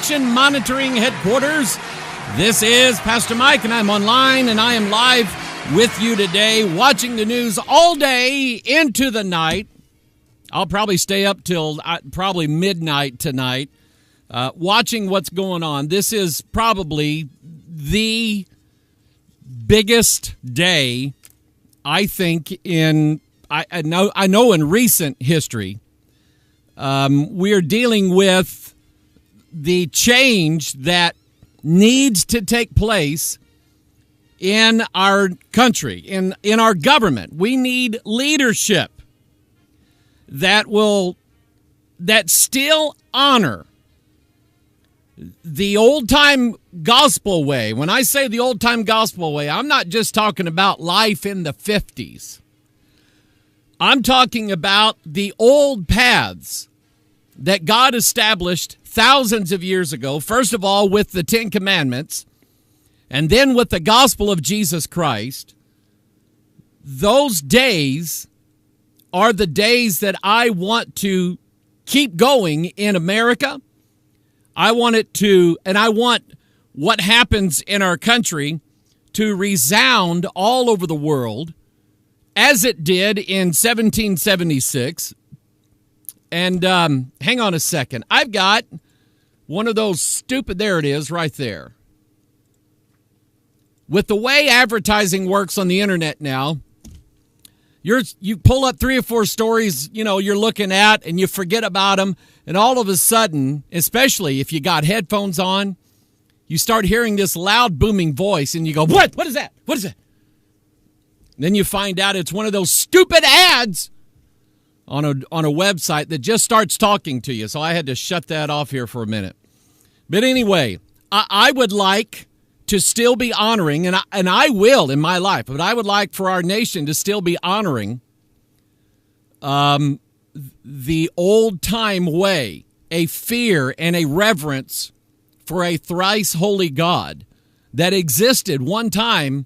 Election Monitoring Headquarters. This is Pastor Mike, and I'm online, and I am live with you today, watching the news all day into the night. I'll probably stay up till probably midnight tonight, watching what's going on. This is probably the biggest day, I think, I know in recent history. We are dealing with the change that needs to take place in our country, in our government. We need leadership that still honor the old-time gospel way. When I say the old-time gospel way, I'm not just talking about life in the 50s. I'm talking about the old paths that God established thousands of years ago, first of all with the Ten Commandments, and then with the gospel of Jesus Christ. Those days are the days that I want to keep going in America. I want what happens in our country to resound all over the world as it did in 1776. And hang on a second. I've got one of those stupid, there it is right there. With the way advertising works on the internet now, you pull up 3 or 4 stories, you're looking at, and you forget about them. And all of a sudden, especially if you got headphones on, you start hearing this loud booming voice, and you go, what? What is that? What is it? Then you find out it's one of those stupid ads on a website that just starts talking to you. So I had to shut that off here for a minute. But anyway, I would like to still be honoring, and I will in my life, but I would like for our nation to still be honoring the old-time way, a fear and a reverence for a thrice holy God that existed one time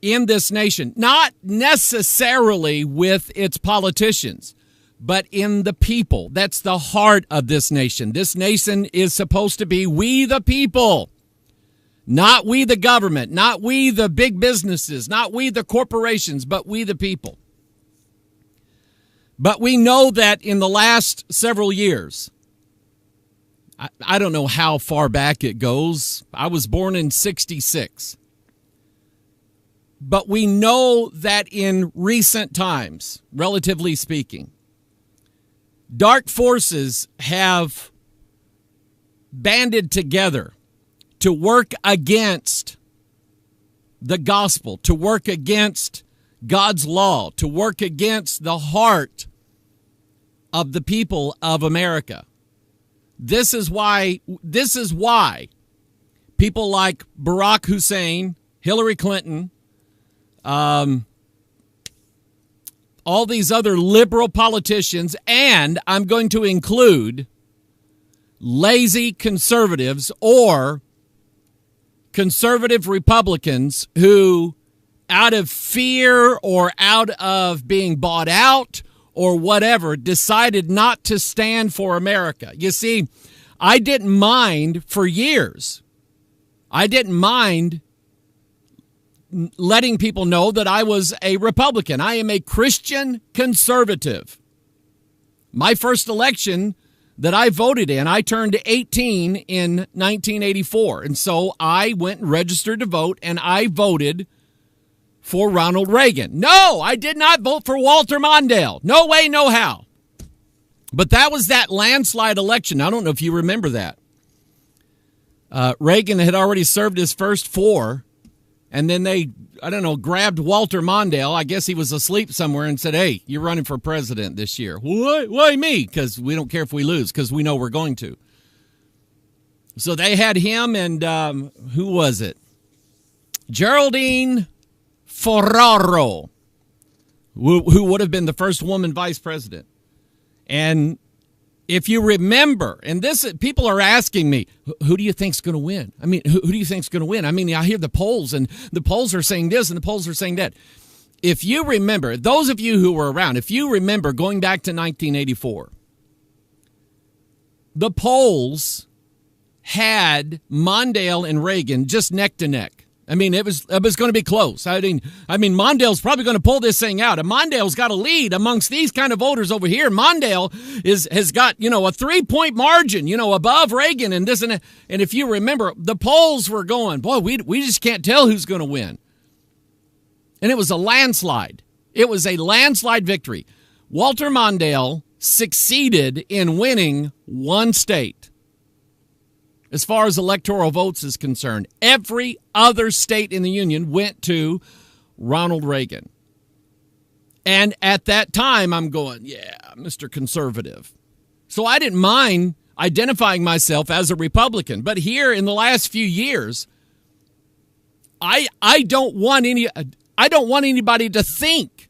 in this nation, not necessarily with its politicians, but in the people. That's the heart of this nation. This nation is supposed to be we the people, not we the government, not we the big businesses, not we the corporations, but we the people. But we know that in the last several years, I don't know how far back it goes. I was born in 1966. But we know that in recent times, relatively speaking, dark forces have banded together to work against the gospel, to work against God's law, to work against the heart of the people of America. This is why people like Barack Hussein, Hillary Clinton, all these other liberal politicians, and I'm going to include lazy conservatives or conservative Republicans who, out of fear or out of being bought out or whatever, decided not to stand for America. You see, I didn't mind for years. I didn't mind letting people know that I was a Republican. I am a Christian conservative. My first election that I voted in, I turned 18 in 1984. And so I went and registered to vote, and I voted for Ronald Reagan. No, I did not vote for Walter Mondale. No way, no how. But that was that landslide election. I don't know if you remember that. Reagan had already served his first 4, and then they, grabbed Walter Mondale. I guess he was asleep somewhere and said, hey, you're running for president this year. Why me? Because we don't care if we lose, because we know we're going to. So they had him and who was it? Geraldine Ferraro, who would have been the first woman vice president. And if you remember, and this, people are asking me, who do you think's going to win? I mean, who do you think's going to win? I mean, I hear the polls, and the polls are saying this, and the polls are saying that. If you remember, those of you who were around, if you remember going back to 1984, the polls had Mondale and Reagan just neck to neck. I mean, it was going to be close. I mean, Mondale's probably going to pull this thing out. And Mondale's got a lead amongst these kind of voters over here. Mondale has got, a 3-point margin, above Reagan and this and that. And if you remember, the polls were going, boy, we just can't tell who's going to win. And it was a landslide. It was a landslide victory. Walter Mondale succeeded in winning one state. As far as electoral votes is concerned, every other state in the Union went to Ronald Reagan. And at that time, I'm going, yeah, Mr. Conservative. So I didn't mind identifying myself as a Republican. But here in the last few years, I don't want anybody to think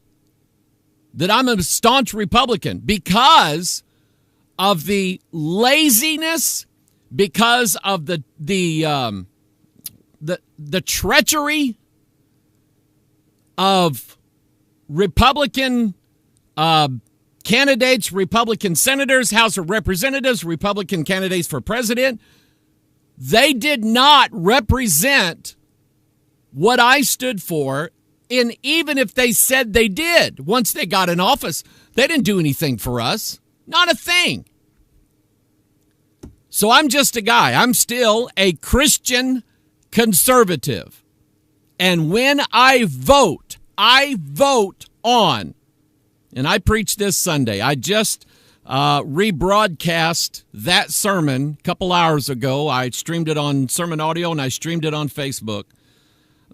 that I'm a staunch Republican because of the laziness, because of the treachery of Republican candidates, Republican senators, House of Representatives, Republican candidates for president. They did not represent what I stood for, and even if they said they did, once they got in office, they didn't do anything for us. Not a thing. So I'm just a guy. I'm still a Christian conservative. And when I vote on, and I preached this Sunday. I just rebroadcast that sermon a couple hours ago. I streamed it on sermonaudio and I streamed it on Facebook.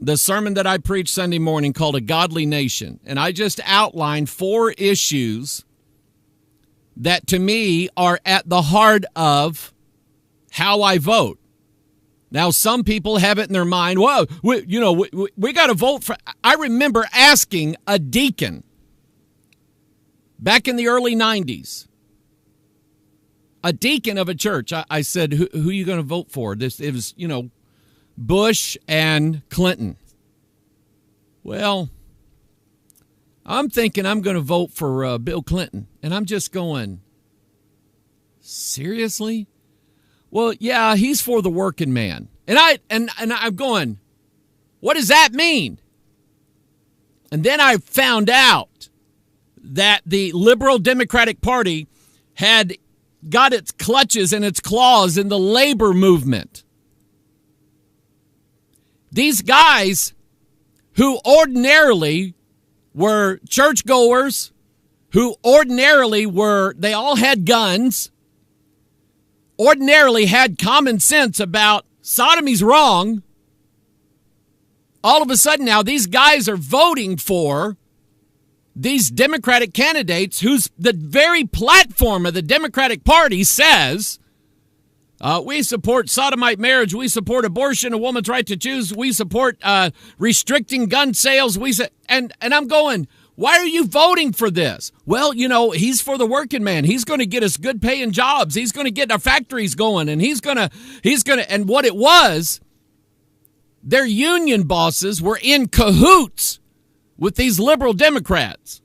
The sermon that I preached Sunday morning called A Godly Nation. And I just outlined 4 issues that to me are at the heart of how I vote. Now, some people have it in their mind, well, we got to vote for. I remember asking a deacon back in the early 90s, a deacon of a church. I said, who are you going to vote for? It was, Bush and Clinton. Well, I'm thinking I'm going to vote for Bill Clinton. And I'm just going, seriously? Well, yeah, he's for the working man. And I'm going, what does that mean? And then I found out that the liberal Democratic Party had got its clutches and its claws in the labor movement. These guys who ordinarily were churchgoers, who ordinarily they all had guns, ordinarily had common sense about sodomy's wrong. All of a sudden now, these guys are voting for these Democratic candidates whose the very platform of the Democratic Party says, we support sodomite marriage, we support abortion, a woman's right to choose, we support restricting gun sales, and I'm going, why are you voting for this? Well, he's for the working man. He's going to get us good paying jobs. He's going to get our factories going, and he's going to, and what it was, their union bosses were in cahoots with these liberal Democrats.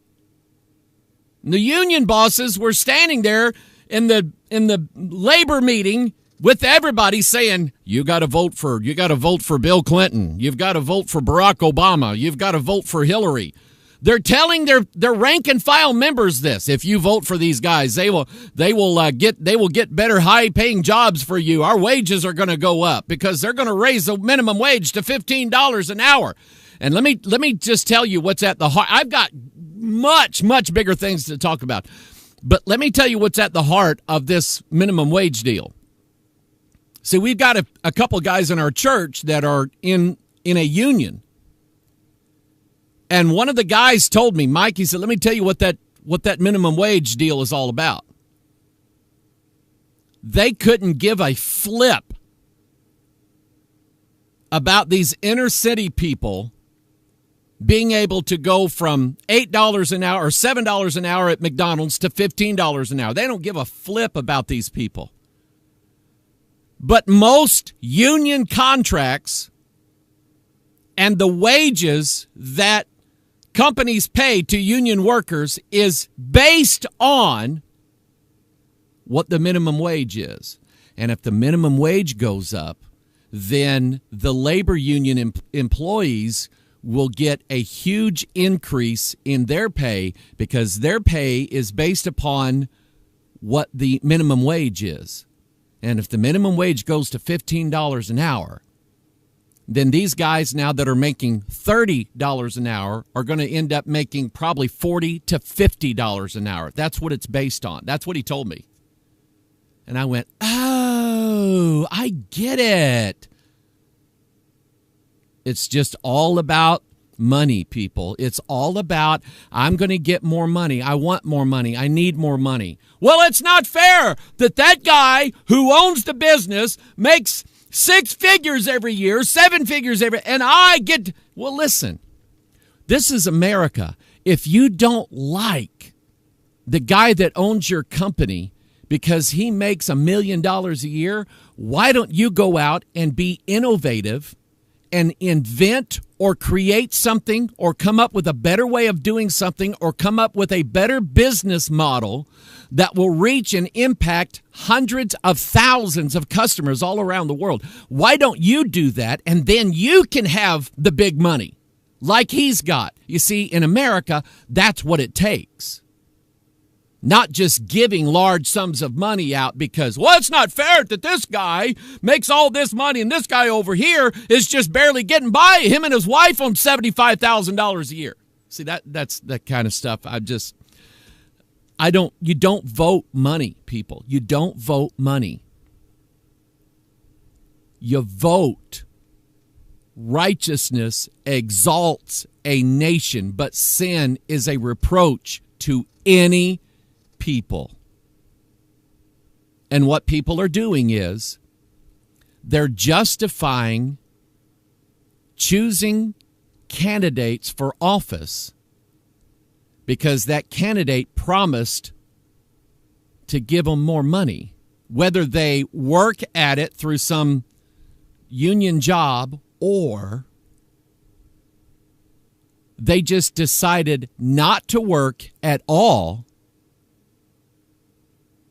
And the union bosses were standing there in the labor meeting with everybody saying, you got to vote for Bill Clinton. You've got to vote for Barack Obama. You've got to vote for Hillary. They're telling their rank and file members this. If you vote for these guys, they will get better high paying jobs for you. Our wages are going to go up because they're going to raise the minimum wage to $15 an hour. And let me just tell you what's at the heart. I've got much bigger things to talk about, but let me tell you what's at the heart of this minimum wage deal. See, we've got a couple guys in our church that are in a union. And one of the guys told me, Mike, he said, let me tell you what that minimum wage deal is all about. They couldn't give a flip about these inner city people being able to go from $8 an hour or $7 an hour at McDonald's to $15 an hour. They don't give a flip about these people. But most union contracts and the wages that companies pay to union workers is based on what the minimum wage is. And if the minimum wage goes up, then the labor union employees will get a huge increase in their pay, because their pay is based upon what the minimum wage is. And if the minimum wage goes to $15 an hour, then these guys now that are making $30 an hour are going to end up making probably $40 to $50 an hour. That's what it's based on. That's what he told me. And I went, oh, I get it. It's just all about money, people. It's all about, I'm going to get more money. I want more money. I need more money. Well, it's not fair that guy who owns the business makes 6 figures every year, 7 figures and I get, well, listen, this is America. If you don't like the guy that owns your company because he makes $1 million a year, why don't you go out and be innovative and invent or create something, or come up with a better way of doing something, or come up with a better business model that will reach and impact hundreds of thousands of customers all around the world? Why don't you do that, and then you can have the big money like he's got? You see, in America, that's what it takes. Not just giving large sums of money out because, well, it's not fair that this guy makes all this money and this guy over here is just barely getting by. Him and his wife own $75,000 a year. See, that's that kind of stuff. You don't vote money, people. You don't vote money. You vote. Righteousness exalts a nation, but sin is a reproach to any people. And what people are doing is they're justifying choosing candidates for office because that candidate promised to give them more money, whether they work at it through some union job or they just decided not to work at all,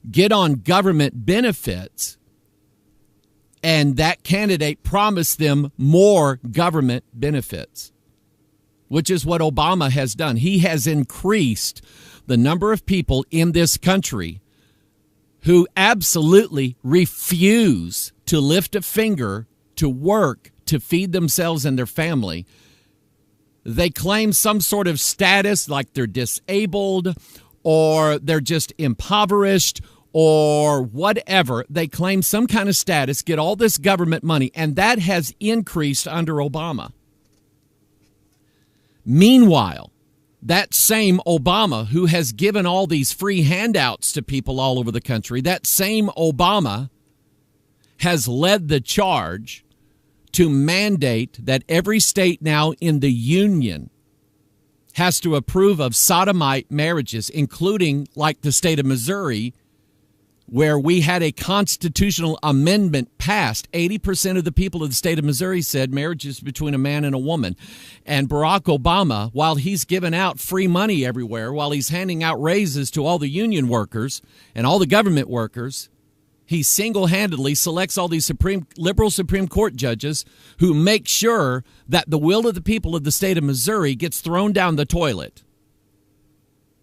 get on government benefits, and that candidate promised them more government benefits, which is what Obama has done. He has increased the number of people in this country who absolutely refuse to lift a finger to work to feed themselves and their family. They claim some sort of status like they're disabled or they're just impoverished or whatever. They claim some kind of status, get all this government money, and that has increased under Obama. Meanwhile, that same Obama who has given all these free handouts to people all over the country, that same Obama has led the charge to mandate that every state now in the union has to approve of sodomite marriages, including like the state of Missouri, where we had a constitutional amendment passed. 80% of the people of the state of Missouri said marriage is between a man and a woman. And Barack Obama, while he's giving out free money everywhere, while he's handing out raises to all the union workers and all the government workers, he single-handedly selects all these liberal Supreme Court judges who make sure that the will of the people of the state of Missouri gets thrown down the toilet.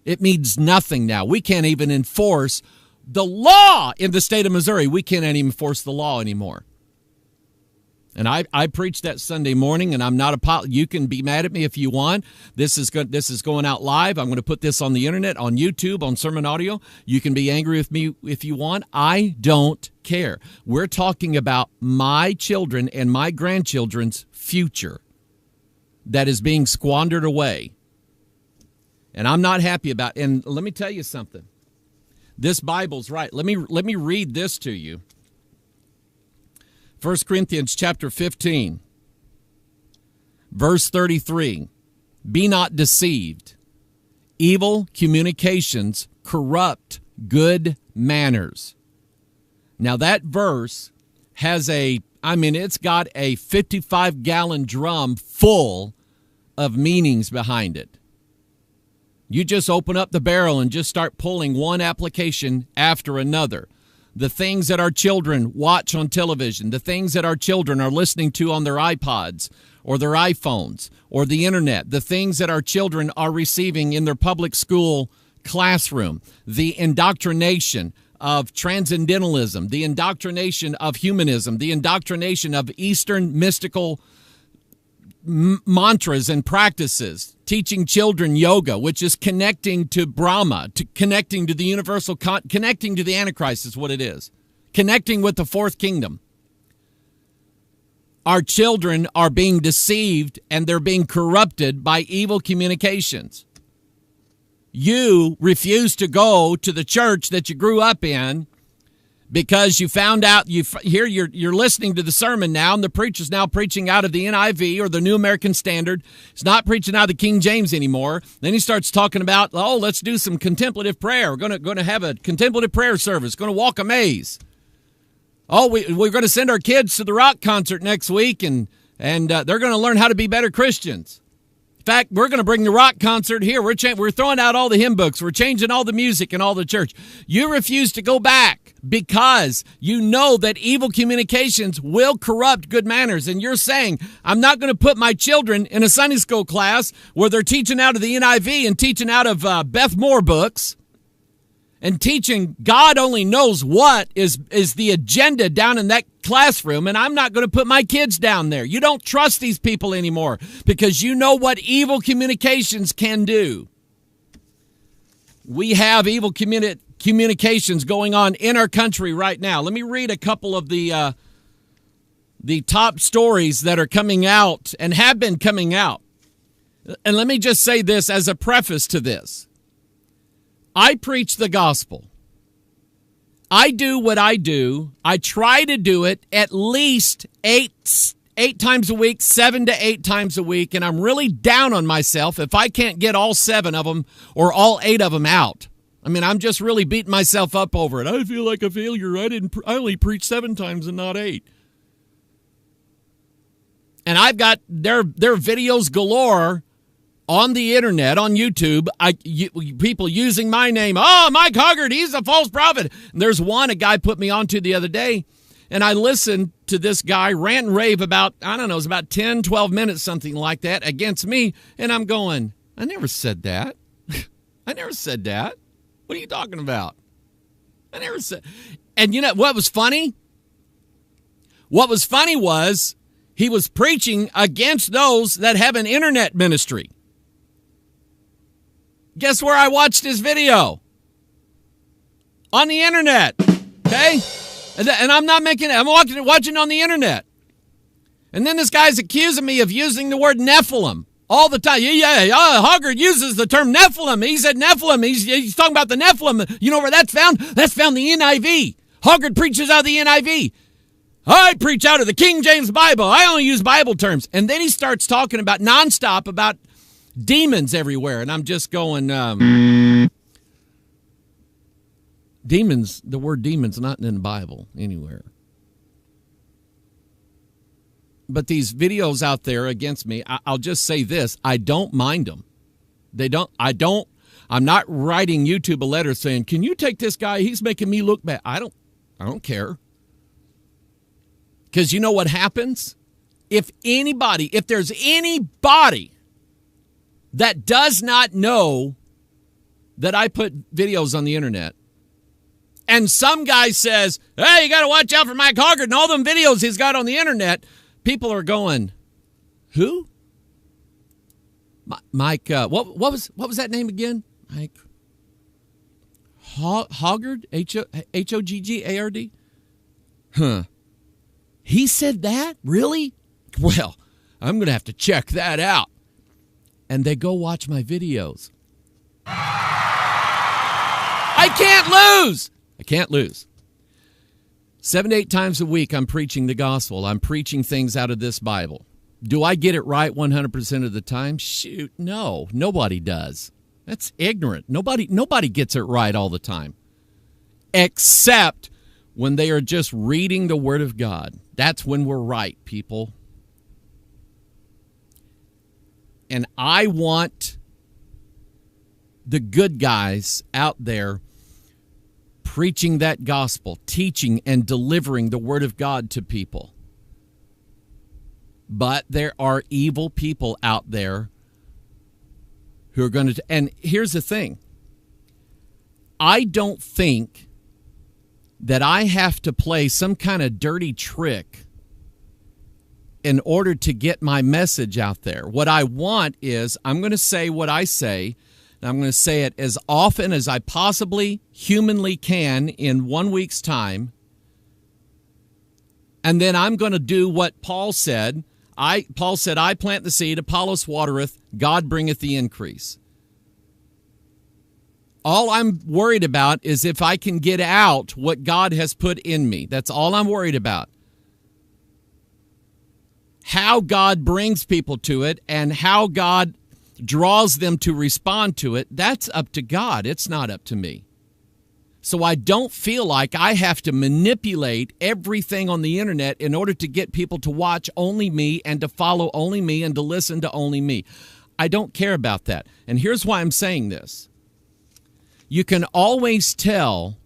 It means nothing now. We can't even enforce the law in the state of Missouri. We can't even enforce the law anymore. And I preached that Sunday morning, and I'm not you can be mad at me if you want. This is going out live. I'm going to put this on the internet, on YouTube, on Sermon Audio. You can be angry with me if you want. I don't care. We're talking about my children and my grandchildren's future that is being squandered away. And I'm not happy about it. And let me tell you something. This Bible's right. Let me read this to you. 1 Corinthians chapter 15, verse 33. Be not deceived. Evil communications corrupt good manners. Now that verse has it's got a 55-gallon drum full of meanings behind it. You just open up the barrel and just start pulling one application after another. the things that our children watch on television, the things that our children are listening to on their iPods or their iPhones or the internet, the things that our children are receiving in their public school classroom, the indoctrination of transcendentalism, the indoctrination of humanism, the indoctrination of Eastern mystical mantras and practices, teaching children yoga, which is connecting to Brahma, to connecting to the universal, connecting to the Antichrist is what it is, connecting with the fourth kingdom. Our children are being deceived and they're being corrupted by evil communications. You refuse to go to the church that you grew up in because you found out, you're listening to the sermon now, and the preacher's now preaching out of the NIV or the New American Standard. He's not preaching out of the King James anymore. Then he starts talking about, oh, let's do some contemplative prayer. We're going to have a contemplative prayer service. Going to walk a maze. Oh, we're going to send our kids to the rock concert next week, and they're going to learn how to be better Christians. In fact, we're going to bring the rock concert here. We're throwing out all the hymn books. We're changing all the music in all the church. You refuse to go back because you know that evil communications will corrupt good manners. And you're saying, I'm not going to put my children in a Sunday school class where they're teaching out of the NIV and teaching out of Beth Moore books and teaching God only knows what is the agenda down in that classroom, and I'm not going to put my kids down there. You don't trust these people anymore because you know what evil communications can do. We have evil communications going on in our country right now. Let me read a couple of the top stories that are coming out and have been coming out. And let me just say this as a preface to this. I preach the gospel. I do what I do. I try to do it at least eight times a week, 7 to 8 times a week, and I'm really down on myself if I can't get all 7 of them or all 8 of them out. I mean, I'm just really beating myself up over it. I feel like a failure. I only preached 7 times and not 8. And I've got their videos galore on the internet, on YouTube, people using my name. Oh, Mike Hoggard, he's a false prophet. And there's a guy put me onto the other day, and I listened to this guy rant and rave about, I don't know, it was about 10, 12 minutes, something like that, against me. And I'm going, I never said that. I never said that. What are you talking about? I never said. And you know what was funny? What was funny was he was preaching against those that have an internet ministry. Guess where I watched his video? On the internet, okay? And I'm not making it. I'm watching on the internet. And then this guy's accusing me of using the word Nephilim all the time. Hoggard uses the term Nephilim. He said Nephilim. He's talking about the Nephilim. You know where that's found? That's found in the NIV. Hoggard preaches out of the NIV. I preach out of the King James Bible. I only use Bible terms. And then he starts talking about nonstop about demons everywhere, and I'm just going, demons, the word demon's not in the Bible anywhere. But these videos out there against me, I'll just say this, I don't mind them. I'm not writing YouTube a letter saying, can you take this guy? He's making me look bad. I don't care. Because you know what happens? If there's anybody that does not know that I put videos on the internet, and some guy says, hey, you got to watch out for Mike Hoggard and all them videos he's got on the internet, people are going, who? Mike, what was that name again? Mike Hoggard? Hoggard? Huh. He said that? Really? Well, I'm going to have to check that out. And they go watch my videos. I can't lose. 7 to 8 times a week, I'm preaching the gospel. I'm preaching things out of this Bible. Do I get it right 100% of the time? Shoot, no. Nobody does. That's ignorant. Nobody gets it right all the time. Except when they are just reading the Word of God. That's when we're right, people. And I want the good guys out there preaching that gospel, teaching and delivering the word of God to people. But there are evil people out there who are going to, and here's the thing. I don't think that I have to play some kind of dirty trick in order to get my message out there. What I want is, I'm going to say what I say, and I'm going to say it as often as I possibly humanly can in 1 week's time. And then I'm going to do what Paul said. Paul said, I plant the seed, Apollos watereth, God bringeth the increase. All I'm worried about is if I can get out what God has put in me. That's all I'm worried about. How God brings people to it and how God draws them to respond to it, that's up to God. It's not up to me. So I don't feel like I have to manipulate everything on the internet in order to get people to watch only me and to follow only me and to listen to only me. I don't care about that. And here's why I'm saying this. You can always tell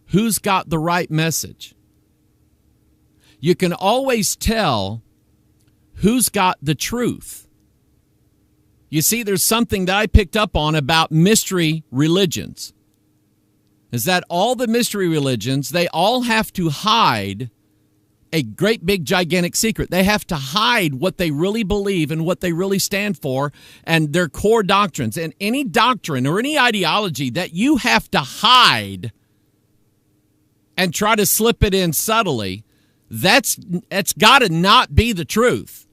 who's got the right message. You can always tell who's got the truth. You see, there's something that I picked up on about mystery religions. Is that all the mystery religions, they all have to hide a great big gigantic secret. They have to hide what they really believe and what they really stand for and their core doctrines. And any doctrine or any ideology that you have to hide and try to slip it in subtly, that's got to not be the truth.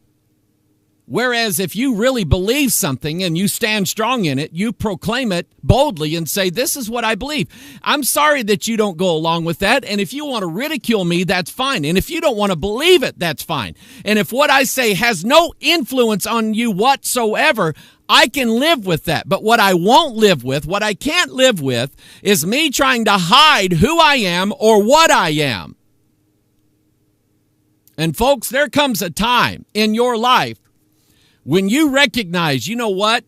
Whereas if you really believe something and you stand strong in it, you proclaim it boldly and say, this is what I believe. I'm sorry that you don't go along with that. And if you want to ridicule me, that's fine. And if you don't want to believe it, that's fine. And if what I say has no influence on you whatsoever, I can live with that. But what I won't live with, what I can't live with, is me trying to hide who I am or what I am. And folks, there comes a time in your life when you recognize, you know what?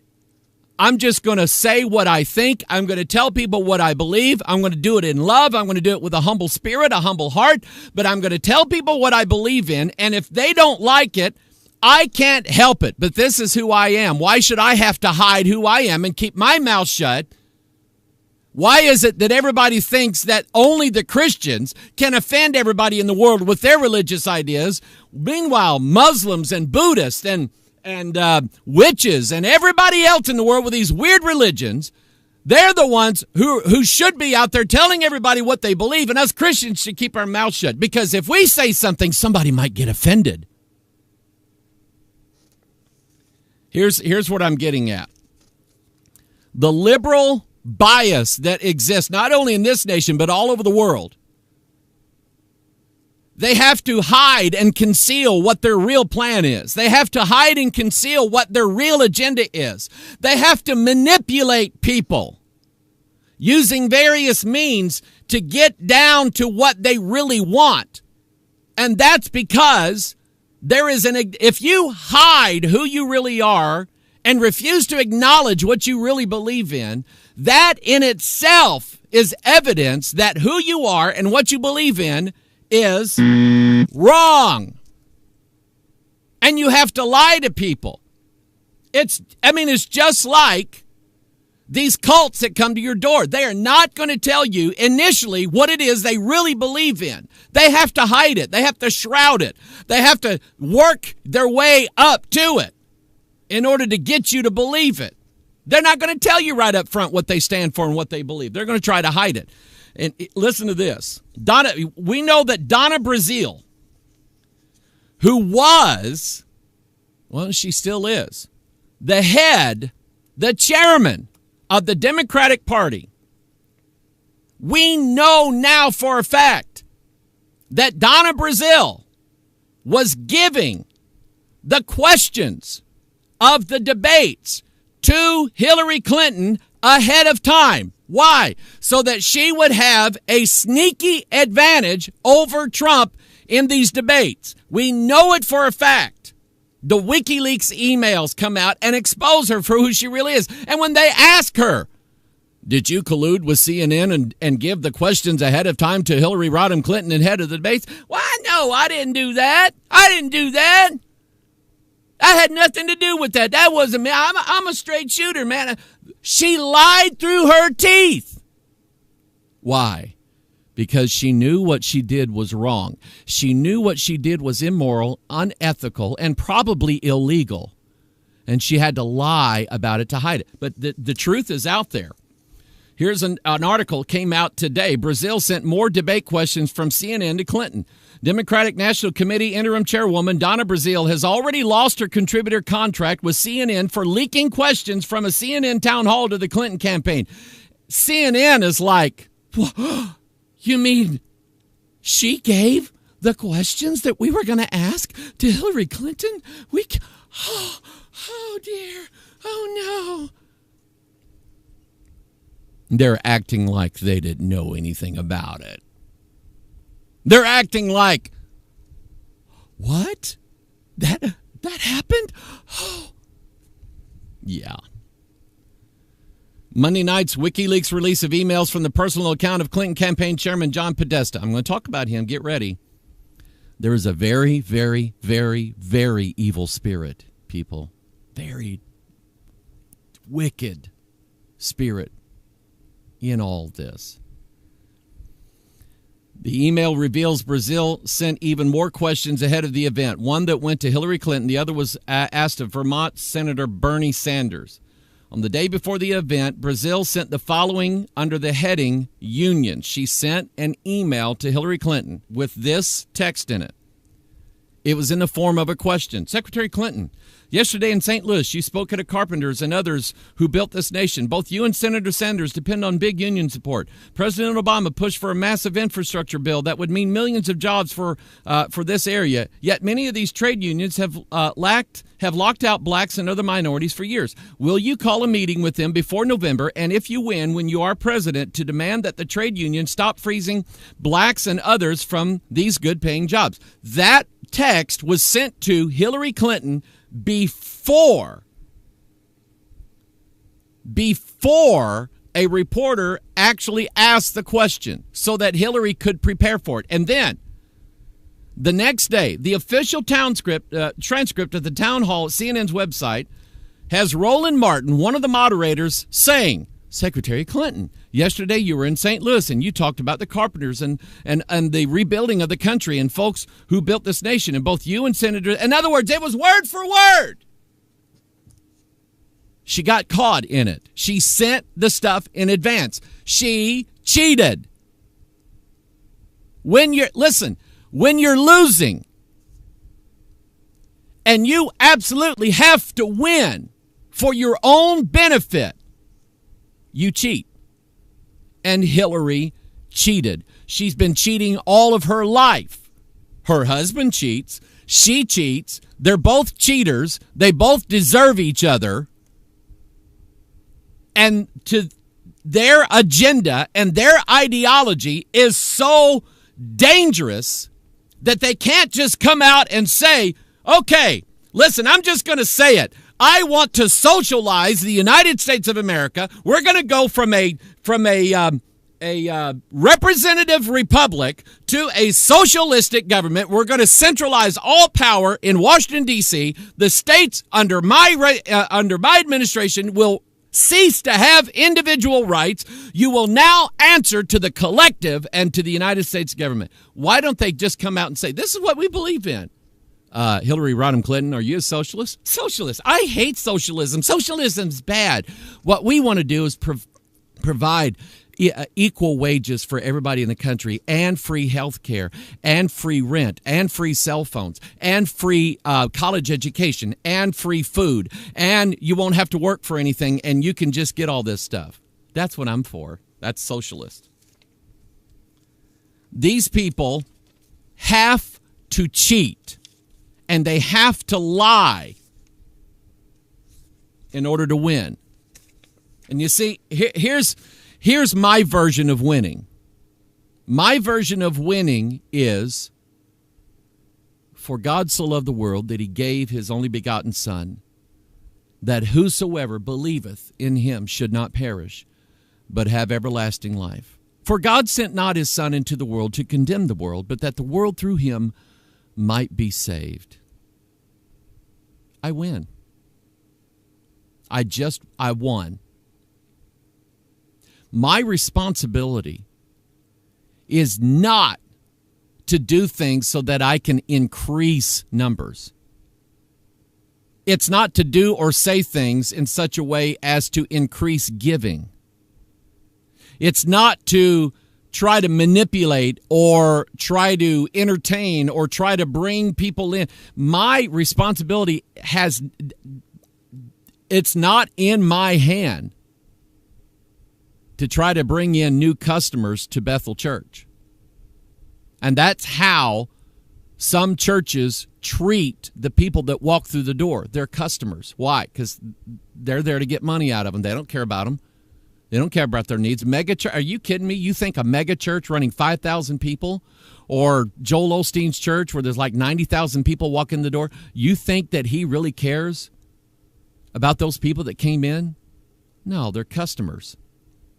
I'm just going to say what I think. I'm going to tell people what I believe. I'm going to do it in love. I'm going to do it with a humble spirit, a humble heart. But I'm going to tell people what I believe in. And if they don't like it, I can't help it. But this is who I am. Why should I have to hide who I am and keep my mouth shut? Why is it that everybody thinks that only the Christians can offend everybody in the world with their religious ideas? Meanwhile, Muslims and Buddhists and witches and everybody else in the world with these weird religions, they're the ones who should be out there telling everybody what they believe, and us Christians should keep our mouth shut, because if we say something, somebody might get offended. Here's what I'm getting at. The liberal bias that exists not only in this nation but all over the world. They have to hide and conceal what their real plan is. They have to hide and conceal what their real agenda is. They have to manipulate people using various means to get down to what they really want. And that's because if you hide who you really are and refuse to acknowledge what you really believe in, that in itself is evidence that who you are and what you believe in is wrong. And you have to lie to people. It's just like these cults that come to your door. They are not going to tell you initially what it is they really believe in. They have to hide it. They have to shroud it. They have to work their way up to it in order to get you to believe it. They're not going to tell you right up front what they stand for and what they believe. They're going to try to hide it. And listen to this. We know that Donna Brazile, who was, well, she still is, the chairman of the Democratic Party. We know now for a fact that Donna Brazile was giving the questions of the debates to Hillary Clinton ahead of time. Why? So that she would have a sneaky advantage over Trump in these debates. We know it for a fact. The WikiLeaks emails come out and expose her for who she really is. And when they ask her, Did you collude with CNN and give the questions ahead of time to Hillary Rodham Clinton ahead of the debates? Why, no, I didn't do that. I didn't do that. I had nothing to do with that. That wasn't me. I'm a straight shooter, man. She lied through her teeth. Why? Because she knew what she did was wrong. She knew what she did was immoral, unethical, and probably illegal. And she had to lie about it to hide it. But the truth is out there. Here's an article came out today. Brazil sent more debate questions from CNN to Clinton. Democratic National Committee interim chairwoman Donna Brazil has already lost her contributor contract with CNN for leaking questions from a CNN town hall to the Clinton campaign. CNN is like, you mean she gave the questions that we were going to ask to Hillary Clinton? Oh dear. Oh no. They're acting like they didn't know anything about it. They're acting like, what? That happened? Oh. Yeah. Monday night's WikiLeaks release of emails from the personal account of Clinton campaign chairman John Podesta. I'm going to talk about him. Get ready. There is a very, very, very, very evil spirit, people. Very wicked spirit in all this. The email reveals Brazil sent even more questions ahead of the event. One that went to Hillary Clinton. The other was asked of Vermont Senator Bernie Sanders. On the day before the event, Brazil sent the following under the heading Union. She sent an email to Hillary Clinton with this text in it. It was in the form of a question. Secretary Clinton, yesterday in St. Louis, you spoke at a carpenters and others who built this nation. Both you and Senator Sanders depend on big union support. President Obama pushed for a massive infrastructure bill that would mean millions of jobs for this area. Yet many of these trade unions have locked out blacks and other minorities for years. Will you call a meeting with them before November, and if you win, when you are president, to demand that the trade unions stop freezing blacks and others from these good-paying jobs? That text was sent to Hillary Clinton before a reporter actually asked the question so that Hillary could prepare for it. And then the next day, the official transcript of the town hall at CNN's website has Roland Martin, one of the moderators, saying, Secretary Clinton, yesterday you were in St. Louis and you talked about the carpenters and the rebuilding of the country and folks who built this nation, and both you and Senator, in other words, it was word for word. She got caught in it. She sent the stuff in advance. She cheated. When you're losing and you absolutely have to win for your own benefit, you cheat. And Hillary cheated. She's been cheating all of her life. Her husband cheats. She cheats. They're both cheaters. They both deserve each other. And to their agenda and their ideology is so dangerous that they can't just come out and say, okay, listen, I'm just going to say it. I want to socialize the United States of America. We're going to go from a representative republic to a socialistic government. We're going to centralize all power in Washington, D.C. The states under my administration will cease to have individual rights. You will now answer to the collective and to the United States government. Why don't they just come out and say, this is what we believe in? Hillary Rodham Clinton, are you a socialist? Socialist. I hate socialism. Socialism's bad. What we want to do is provide equal wages for everybody in the country, and free health care, and free rent, and free cell phones, and free college education, and free food, and you won't have to work for anything, and you can just get all this stuff. That's what I'm for. That's socialist. These people have to cheat, and they have to lie in order to win. And you see, here's my version of winning. My version of winning is, for God so loved the world that he gave his only begotten Son, that whosoever believeth in him should not perish, but have everlasting life. For God sent not his Son into the world to condemn the world, but that the world through him might be saved. I win. I won. My responsibility is not to do things so that I can increase numbers. It's not to do or say things in such a way as to increase giving. It's not to try to manipulate or try to entertain or try to bring people in. My responsibility it's not in my hand to try to bring in new customers to Bethel Church. And that's how some churches treat the people that walk through the door. They're customers. Why? Because they're there to get money out of them. They don't care about them. They don't care about their needs. Are you kidding me? You think a mega church running 5,000 people or Joel Osteen's church where there's like 90,000 people walk in the door, you think that he really cares about those people that came in? No, they're customers.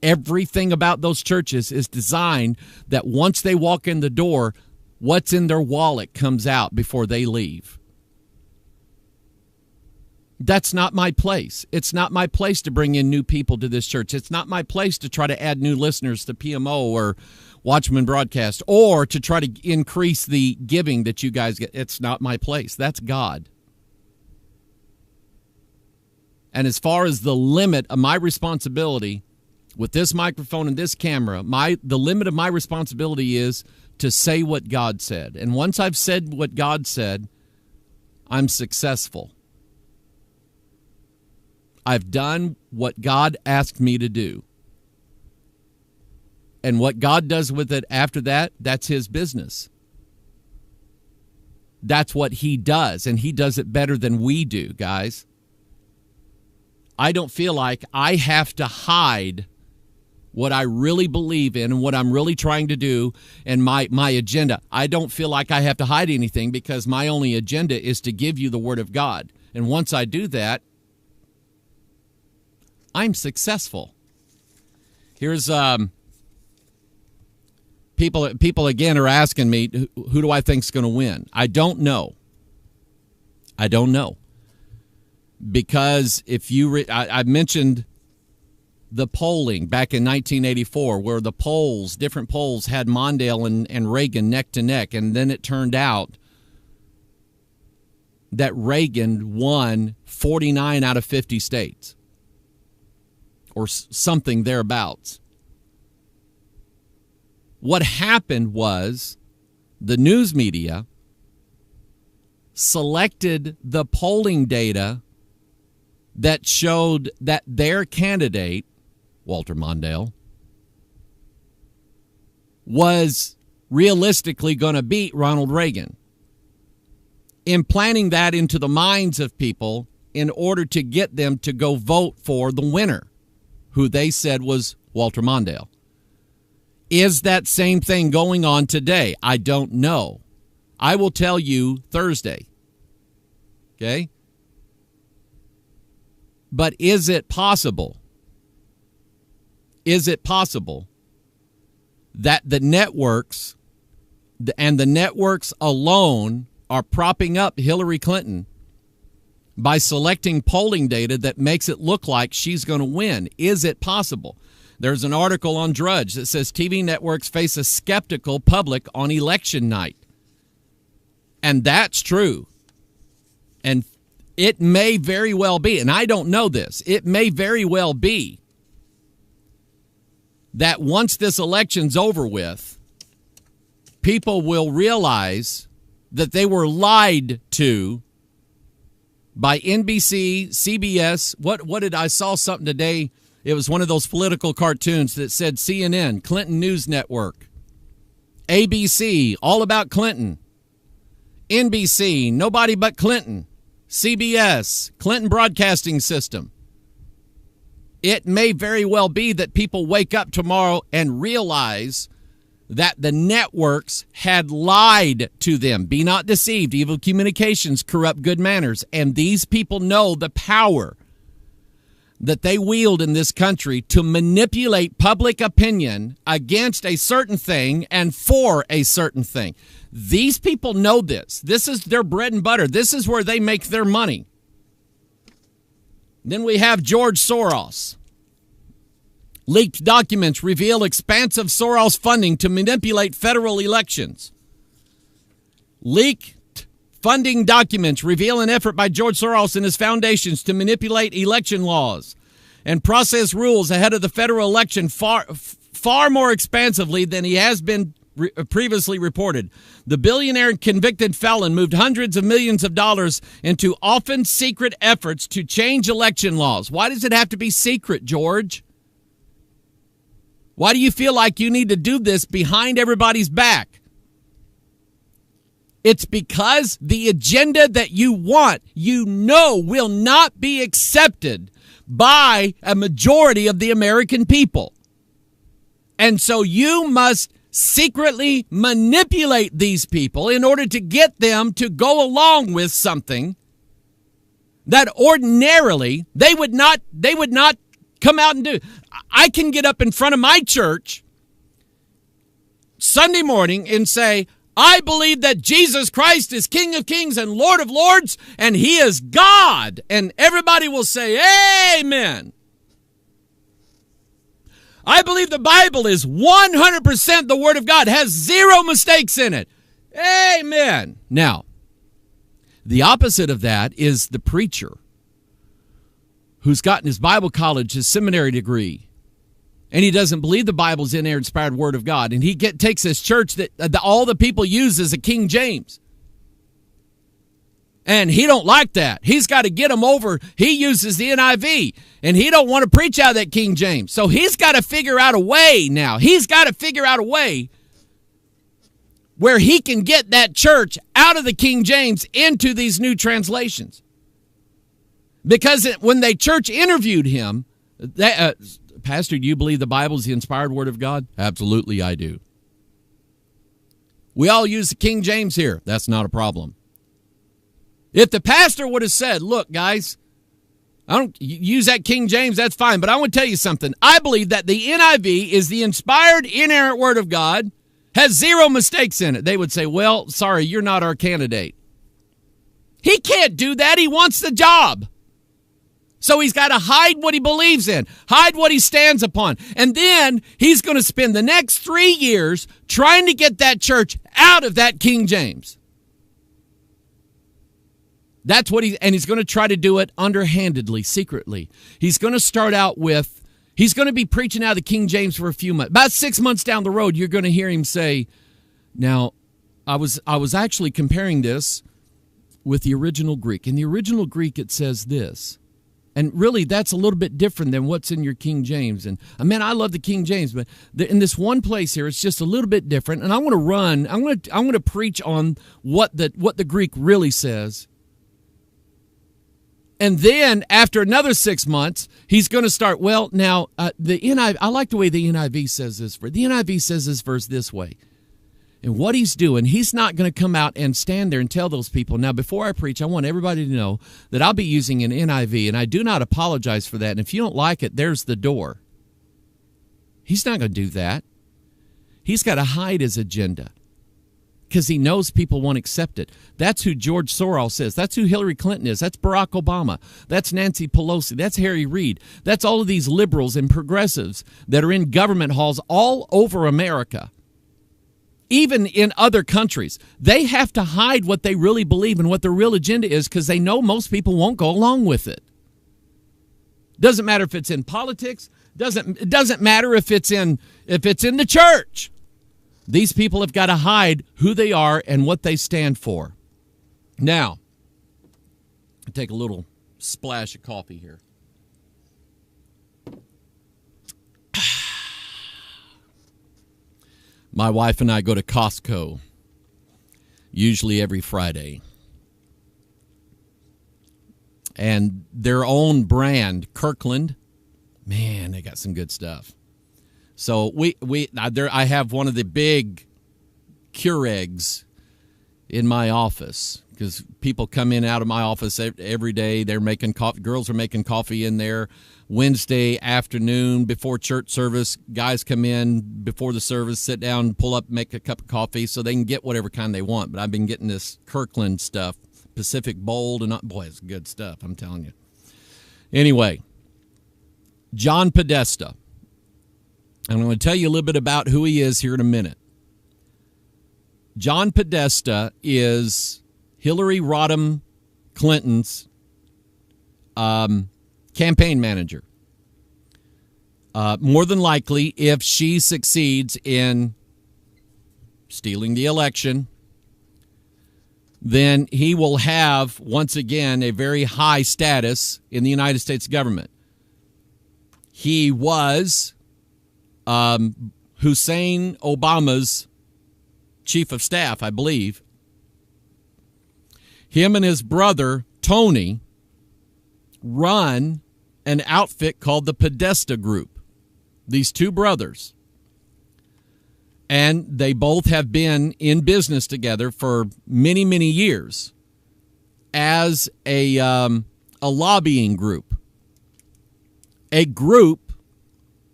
Everything about those churches is designed that once they walk in the door, what's in their wallet comes out before they leave. That's not my place. It's not my place to bring in new people to this church. It's not my place to try to add new listeners to PMO or Watchman Broadcast or to try to increase the giving that you guys get. It's not my place. That's God. And as far as the limit of my responsibility with this microphone and this camera, the limit of my responsibility is to say what God said. And once I've said what God said, I'm successful. I've done what God asked me to do. And what God does with it after that, that's his business. That's what he does, and he does it better than we do, guys. I don't feel like I have to hide what I really believe in and what I'm really trying to do and my agenda. I don't feel like I have to hide anything because my only agenda is to give you the Word of God. And once I do that, I'm successful. Here's people again are asking me, who do I think's going to win? I don't know. Because if you I mentioned the polling back in 1984 where the different polls had Mondale and Reagan neck to neck, and then it turned out that Reagan won 49 out of 50 states. Or something thereabouts. What happened was the news media selected the polling data that showed that their candidate, Walter Mondale, was realistically going to beat Ronald Reagan, implanting that into the minds of people in order to get them to go vote for the winner, who they said was Walter Mondale. Is that same thing going on today? I don't know. I will tell you Thursday. Okay? But is it possible? Is it possible that the networks and the networks alone are propping up Hillary Clinton by selecting polling data that makes it look like she's going to win? Is it possible? There's an article on Drudge that says TV networks face a skeptical public on election night. And that's true. And it may very well be, and I don't know this, it may very well be that once this election's over with, people will realize that they were lied to by NBC, CBS. What did I saw something today? It was one of those political cartoons that said CNN, Clinton News Network, ABC, all about Clinton, NBC, nobody but Clinton, CBS, Clinton Broadcasting System. It may very well be that people wake up tomorrow and realize that the networks had lied to them. Be not deceived. Evil communications corrupt good manners. And these people know the power that they wield in this country to manipulate public opinion against a certain thing and for a certain thing. These people know this. This is their bread and butter. This is where they make their money. Then we have George Soros. Leaked documents reveal expansive Soros funding to manipulate federal elections. Leaked funding documents reveal an effort by George Soros and his foundations to manipulate election laws and process rules ahead of the federal election far more expansively than he has been previously reported. The billionaire and convicted felon moved hundreds of millions of dollars into often secret efforts to change election laws. Why does it have to be secret, George? Why do you feel like you need to do this behind everybody's back? It's because the agenda that you want, you know, will not be accepted by a majority of the American people. And so you must secretly manipulate these people in order to get them to go along with something that ordinarily they would not come out and do. I can get up in front of my church Sunday morning and say, I believe that Jesus Christ is King of Kings and Lord of Lords, and he is God. And everybody will say, amen. I believe the Bible is 100% the Word of God, has zero mistakes in it. Amen. Now, the opposite of that is the preacher who's gotten his Bible college, his seminary degree, and he doesn't believe the Bible's inerrant Word of God, and he takes this church that all the people use is a King James. And he don't like that. He's got to get them over. He uses the NIV, and he don't want to preach out of that King James. So he's got to figure out a way now. He's got to figure out a way where he can get that church out of the King James into these new translations. Because when the church interviewed him, Pastor, do you believe the Bible is the inspired Word of God? Absolutely, I do. We all use the King James here. That's not a problem. If the pastor would have said, look, guys, I don't use that King James, that's fine, but I want to tell you something. I believe that the NIV is the inspired, inerrant Word of God, has zero mistakes in it. They would say, well, sorry, you're not our candidate. He can't do that. He wants the job. So he's got to hide what he believes in, hide what he stands upon. And then he's going to spend the next 3 years trying to get that church out of that King James. That's what he's going to try to do it underhandedly, secretly. He's going to start out with, he's going to be preaching out of the King James for a few months. About 6 months down the road, you're going to hear him say, now, I was actually comparing this with the original Greek. In the original Greek, it says this. And really, that's a little bit different than what's in your King James. And I love the King James, but in this one place here, it's just a little bit different. And I want to preach on what the Greek really says. And then after another 6 months, he's going to start. Well, now the NIV. I like the way the NIV says this. The NIV says this verse this way. And what he's doing, he's not going to come out and stand there and tell those people, now, before I preach, I want everybody to know that I'll be using an NIV, and I do not apologize for that. And if you don't like it, there's the door. He's not going to do that. He's got to hide his agenda because he knows people won't accept it. That's who George Soros is. That's who Hillary Clinton is. That's Barack Obama. That's Nancy Pelosi. That's Harry Reid. That's all of these liberals and progressives that are in government halls all over America. Even in other countries, they have to hide what they really believe and what their real agenda is because they know most people won't go along with it. Doesn't matter if it's in politics. It doesn't matter if it's in the church. These people have got to hide who they are and what they stand for. Now, I'll take a little splash of coffee here. My wife and I go to Costco, usually every Friday. And their own brand, Kirkland, man, they got some good stuff. So I have one of the big Keurigs, in my office, because people come in and out of my office every day. They're making coffee. Girls are making coffee in there. Wednesday afternoon before church service, guys come in before the service, sit down, pull up, make a cup of coffee so they can get whatever kind they want. But I've been getting this Kirkland stuff, Pacific Bold, and boy, it's good stuff, I'm telling you. Anyway, John Podesta. I'm going to tell you a little bit about who he is here in a minute. John Podesta is Hillary Rodham Clinton's campaign manager. More than likely, if she succeeds in stealing the election, then he will have, once again, a very high status in the United States government. He was Hussein Obama's chief of staff, I believe. Him and his brother, Tony, run an outfit called the Podesta Group. These two brothers. And they both have been in business together for many, many years as a lobbying group. A group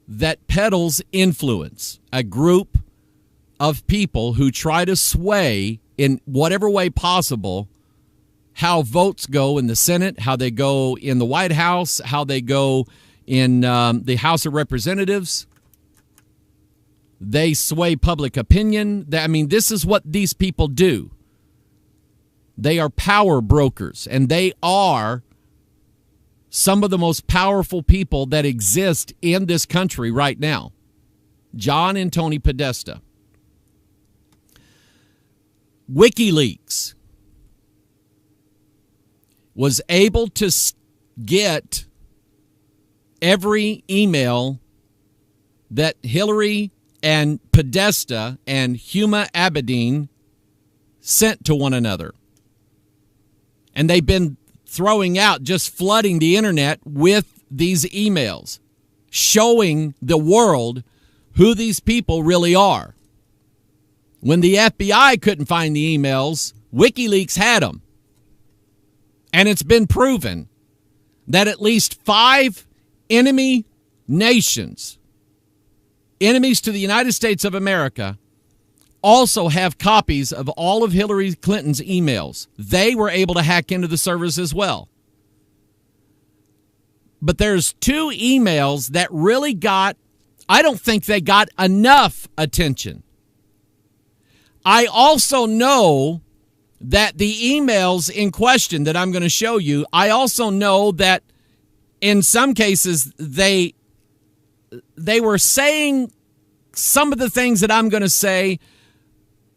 that peddles influence. A group of people who try to sway in whatever way possible how votes go in the Senate, how they go in the White House, how they go in the House of Representatives. They sway public opinion. I mean, this is what these people do. They are power brokers, and they are some of the most powerful people that exist in this country right now. John and Tony Podesta. WikiLeaks was able to get every email that Hillary and Podesta and Huma Abedin sent to one another. And they've been throwing out, just flooding the internet with these emails, showing the world who these people really are. When the FBI couldn't find the emails, WikiLeaks had them. And it's been proven that at least 5 enemy nations, enemies to the United States of America, also have copies of all of Hillary Clinton's emails. They were able to hack into the servers as well. But there's 2 emails that really I don't think they got enough attention. I also know that the emails in question that I'm going to show you, I also know that in some cases they were saying some of the things that I'm going to say,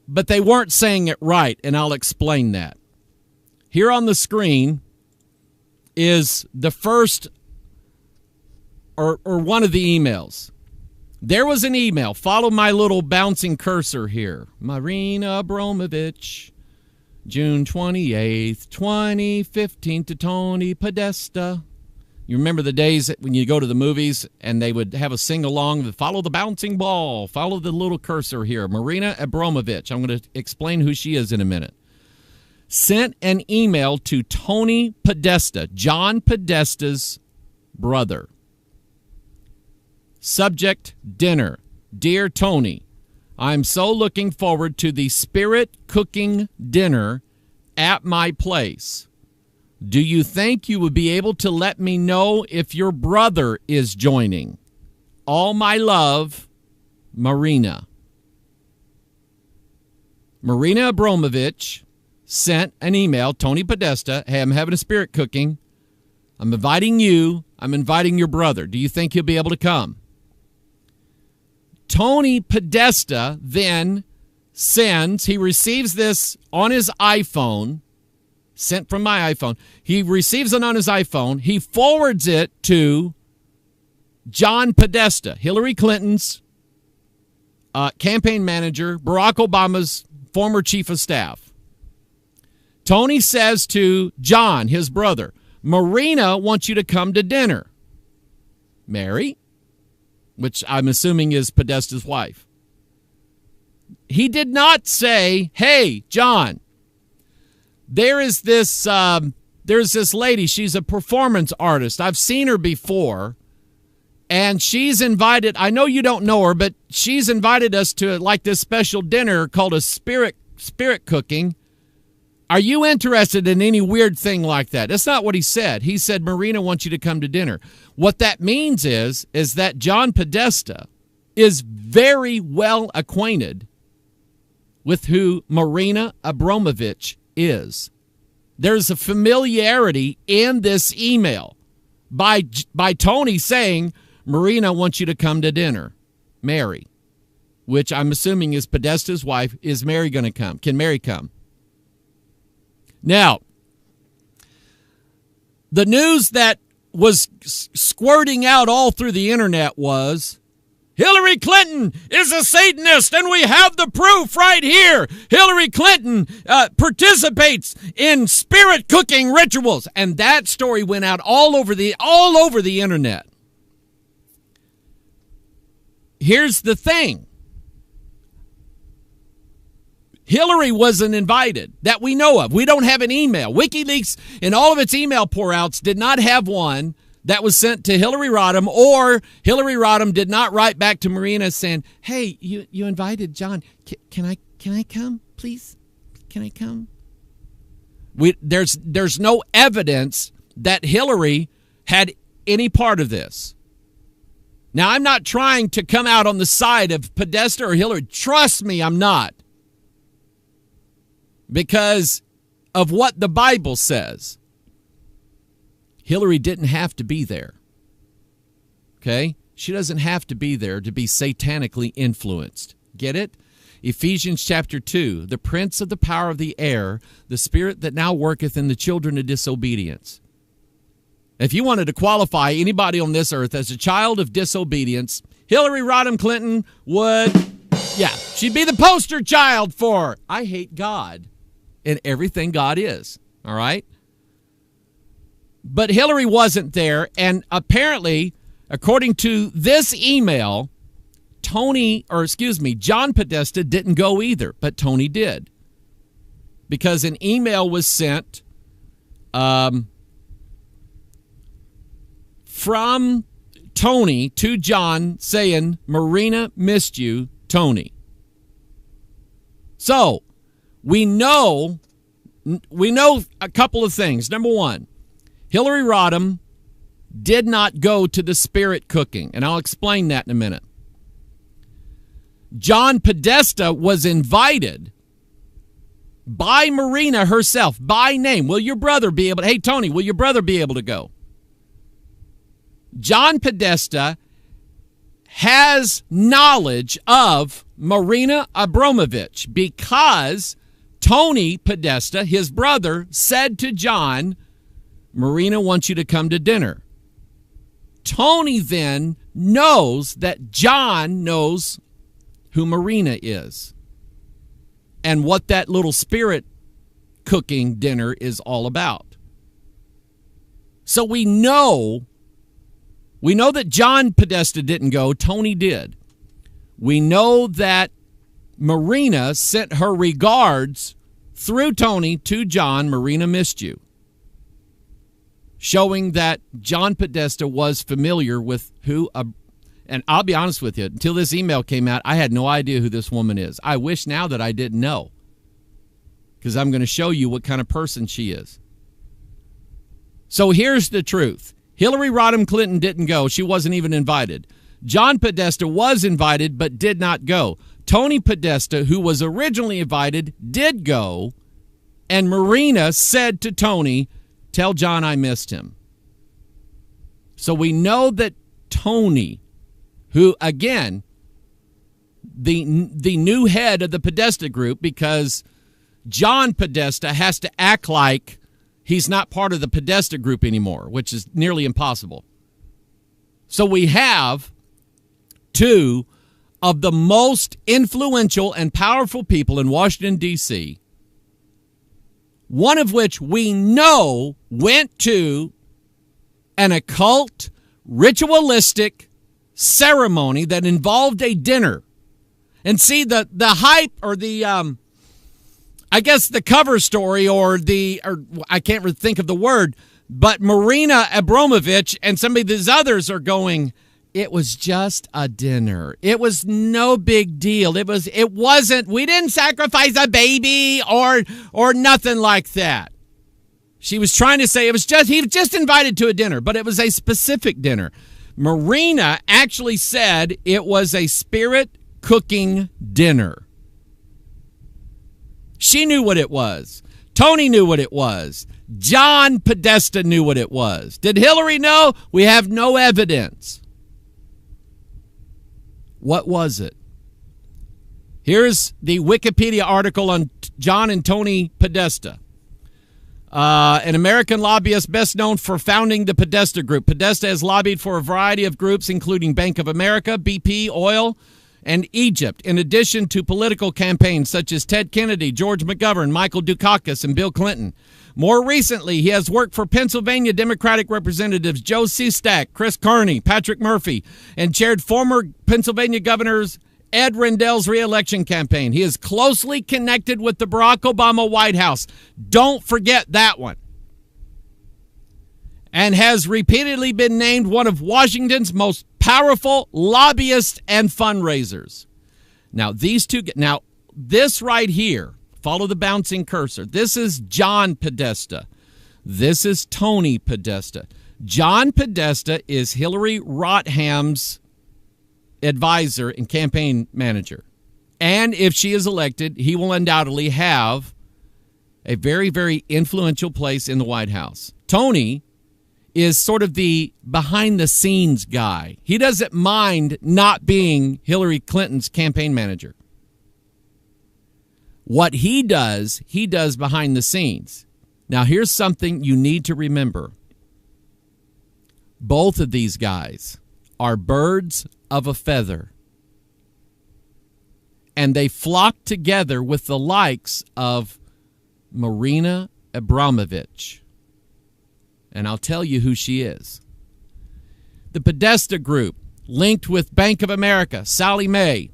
but they weren't saying it right, and I'll explain that. Here on the screen is the first or one of the emails. There was an email. Follow my little bouncing cursor here. Marina Abramovich, June 28th, 2015, to Tony Podesta. You remember the days when you go to the movies and they would have a sing-along, follow the bouncing ball, follow the little cursor here. Marina Abramovich. I'm going to explain who she is in a minute. Sent an email to Tony Podesta, John Podesta's brother. Subject, dinner. Dear Tony, I'm so looking forward to the spirit cooking dinner at my place. Do you think you would be able to let me know if your brother is joining? All my love, Marina. Marina Abramovich sent an email, Tony Podesta, hey, I'm having a spirit cooking. I'm inviting you. I'm inviting your brother. Do you think he'll be able to come? Tony Podesta then he receives this on his iPhone, sent from my iPhone. He receives it on his iPhone. He forwards it to John Podesta, Hillary Clinton's campaign manager, Barack Obama's former chief of staff. Tony says to John, his brother, Marina wants you to come to dinner. Mary, which I'm assuming is Podesta's wife. He did not say, hey, John, there's this lady. She's a performance artist. I've seen her before, and she's invited. I know you don't know her, but she's invited us to like this special dinner called a spirit cooking. Are you interested in any weird thing like that? That's not what he said. He said, Marina wants you to come to dinner. What that means is that John Podesta is very well acquainted with who Marina Abramovich is. There's a familiarity in this email by Tony saying, Marina wants you to come to dinner. Mary, which I'm assuming is Podesta's wife. Is Mary going to come? Can Mary come? Now, the news that was squirting out all through the internet was Hillary Clinton is a Satanist, and we have the proof right here. Hillary Clinton participates in spirit cooking rituals, and that story went out all over the internet. Here's the thing. Hillary wasn't invited that we know of. We don't have an email. WikiLeaks, in all of its email pour-outs, did not have one that was sent to Hillary Rodham, or Hillary Rodham did not write back to Marina saying, hey, you invited John. Can I come, please? Can I come? There's no evidence that Hillary had any part of this. Now, I'm not trying to come out on the side of Podesta or Hillary. Trust me, I'm not. Because of what the Bible says. Hillary didn't have to be there. Okay? She doesn't have to be there to be satanically influenced. Get it? Ephesians chapter 2, the prince of the power of the air, the spirit that now worketh in the children of disobedience. If you wanted to qualify anybody on this earth as a child of disobedience, Hillary Rodham Clinton would, she'd be the poster child for, I hate God and everything God is. All right? But Hillary wasn't there, and apparently, according to this email, John Podesta didn't go either, but Tony did. Because an email was sent from Tony to John saying, Marina missed you, Tony. So, we know a couple of things. Number one, Hillary Rodham did not go to the spirit cooking, and I'll explain that in a minute. John Podesta was invited by Marina herself, by name. Will your brother be able to? Hey, Tony, will your brother be able to go? John Podesta has knowledge of Marina Abramovich because Tony Podesta, his brother, said to John, Marina wants you to come to dinner. Tony then knows that John knows who Marina is and what that little spirit cooking dinner is all about. So we know that John Podesta didn't go. Tony did. We know that Marina sent her regards through Tony to John. Marina missed you. Showing that John Podesta was familiar with and I'll be honest with you, until this email came out, I had no idea who this woman is. I wish now that I didn't know, because I'm going to show you what kind of person she is. So here's the truth. Hillary Rodham Clinton didn't go. She wasn't even invited. John Podesta was invited but did not go. Tony Podesta, who was originally invited, did go, and Marina said to Tony, tell John I missed him. So we know that Tony, who, again, the new head of the Podesta group, because John Podesta has to act like he's not part of the Podesta group anymore, which is nearly impossible. So we have two of the most influential and powerful people in Washington, D.C., one of which we know went to an occult, ritualistic ceremony that involved a dinner. And see, the hype or the I guess the cover story or I can't really think of the word, but Marina Abramovich and some of these others are going, it was just a dinner. It was no big deal. It wasn't, we didn't sacrifice a baby or nothing like that. She was trying to say he was just invited to a dinner, but it was a specific dinner. Marina actually said it was a spirit cooking dinner. She knew what it was. Tony knew what it was. John Podesta knew what it was. Did Hillary know? We have no evidence. What was it? Here's the Wikipedia article on John and Tony Podesta. An American lobbyist best known for founding the Podesta Group. Podesta has lobbied for a variety of groups, including Bank of America, BP, Oil, and Egypt, in addition to political campaigns such as Ted Kennedy, George McGovern, Michael Dukakis, and Bill Clinton. More recently, he has worked for Pennsylvania Democratic Representatives Joe Sestak, Chris Carney, Patrick Murphy, and chaired former Pennsylvania Governor's Ed Rendell's re-election campaign. He is closely connected with the Barack Obama White House. Don't forget that one. And has repeatedly been named one of Washington's most powerful lobbyists and fundraisers. Now, this right here, follow the bouncing cursor. This is John Podesta. This is Tony Podesta. John Podesta is Hillary Rodham's advisor and campaign manager. And if she is elected, he will undoubtedly have a very, very influential place in the White House. Tony is sort of the behind-the-scenes guy. He doesn't mind not being Hillary Clinton's campaign manager. What he does behind the scenes. Now, here's something you need to remember. Both of these guys are birds of a feather. And they flock together with the likes of Marina Abramovich. And I'll tell you who she is. The Podesta Group, linked with Bank of America, Sallie Mae,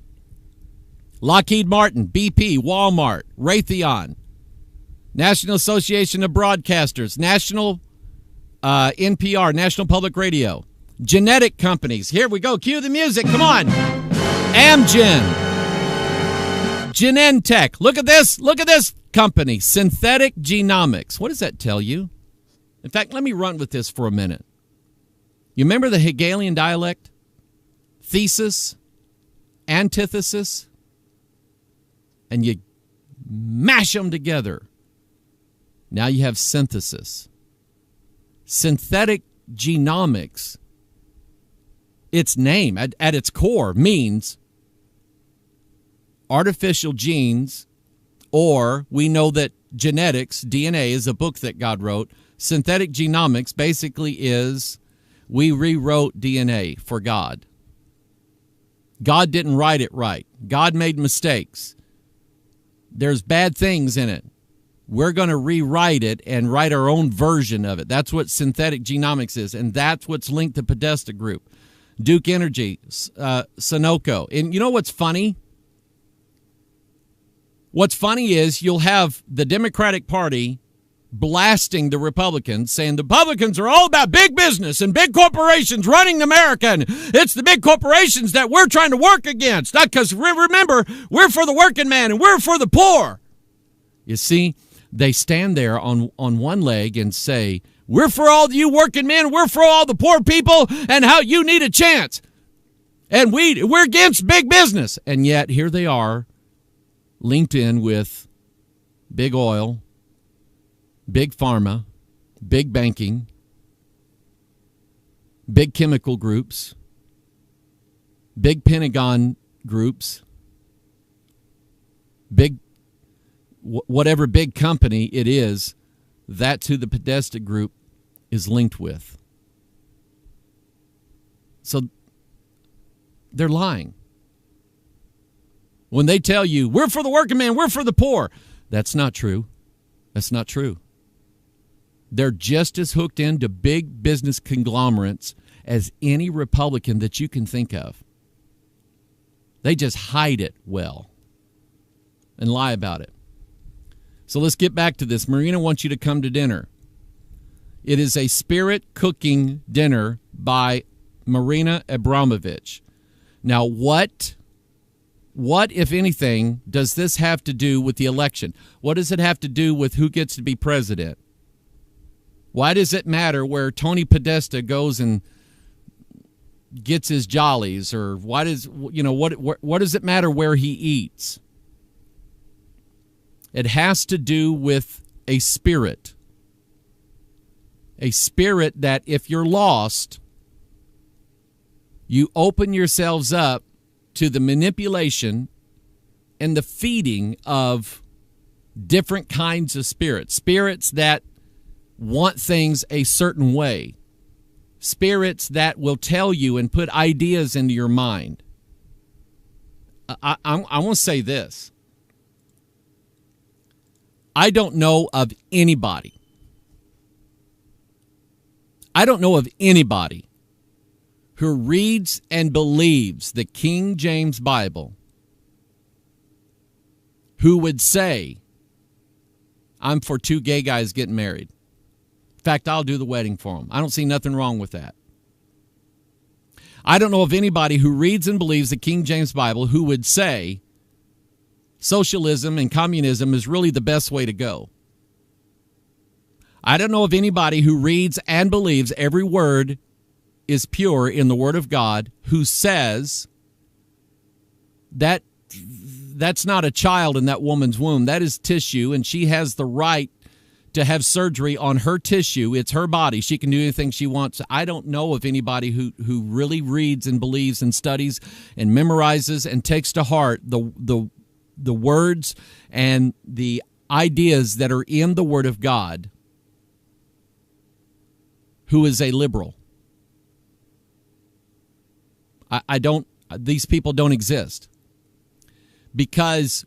Lockheed Martin, BP, Walmart, Raytheon, National Association of Broadcasters, National NPR, National Public Radio, genetic companies. Here we go. Cue the music. Come on. Amgen, Genentech. Look at this. Look at this company. Synthetic Genomics. What does that tell you? In fact, let me run with this for a minute. You remember the Hegelian dialect? Thesis, antithesis, and you mash them together. Now you have synthesis. Synthetic genomics, its name at its core means artificial genes, or we know that genetics, DNA, is a book that God wrote. Synthetic genomics basically is we rewrote DNA for God. God didn't write it right. God made mistakes. There's bad things in it. We're going to rewrite it and write our own version of it. That's what synthetic genomics is, and that's what's linked to Podesta Group. Duke Energy, Sunoco. And you know what's funny? What's funny is you'll have the Democratic Party blasting the Republicans, saying the Republicans are all about big business and big corporations running America, and it's the big corporations that we're trying to work against. Not because, remember, we're for the working man and we're for the poor. You see, they stand there on one leg and say, we're for all you working men, we're for all the poor people, and how you need a chance. And we're against big business. And yet, here they are, linked in with big oil, big pharma, big banking, big chemical groups, big Pentagon groups, big whatever big company it is, that's who the Podesta Group is linked with. So they're lying. When they tell you, we're for the working man, we're for the poor, that's not true. That's not true. They're just as hooked into big business conglomerates as any Republican that you can think of. They just hide it well and lie about it. So let's get back to this. Marina wants you to come to dinner. It is a spirit cooking dinner by Marina Abramovich. Now, what, if anything, does this have to do with the election? What does it have to do with who gets to be president? Why does it matter where Tony Podesta goes and gets his jollies, or what does it matter where he eats? It has to do with a spirit. A spirit that if you're lost, you open yourselves up to the manipulation and the feeding of different kinds of spirits. Spirits that want things a certain way. Spirits that will tell you and put ideas into your mind. I want to say this. I don't know of anybody who reads and believes the King James Bible who would say, I'm for two gay guys getting married. In fact, I'll do the wedding for them. I don't see nothing wrong with that. I don't know of anybody who reads and believes the King James Bible who would say socialism and communism is really the best way to go. I don't know of anybody who reads and believes every word is pure in the Word of God who says that that's not a child in that woman's womb. That is tissue, and she has the right to have surgery on her tissue. It's her body. She can do anything she wants. I don't know of anybody who really reads and believes and studies and memorizes and takes to heart the words and the ideas that are in the Word of God who is a liberal. These people don't exist. Because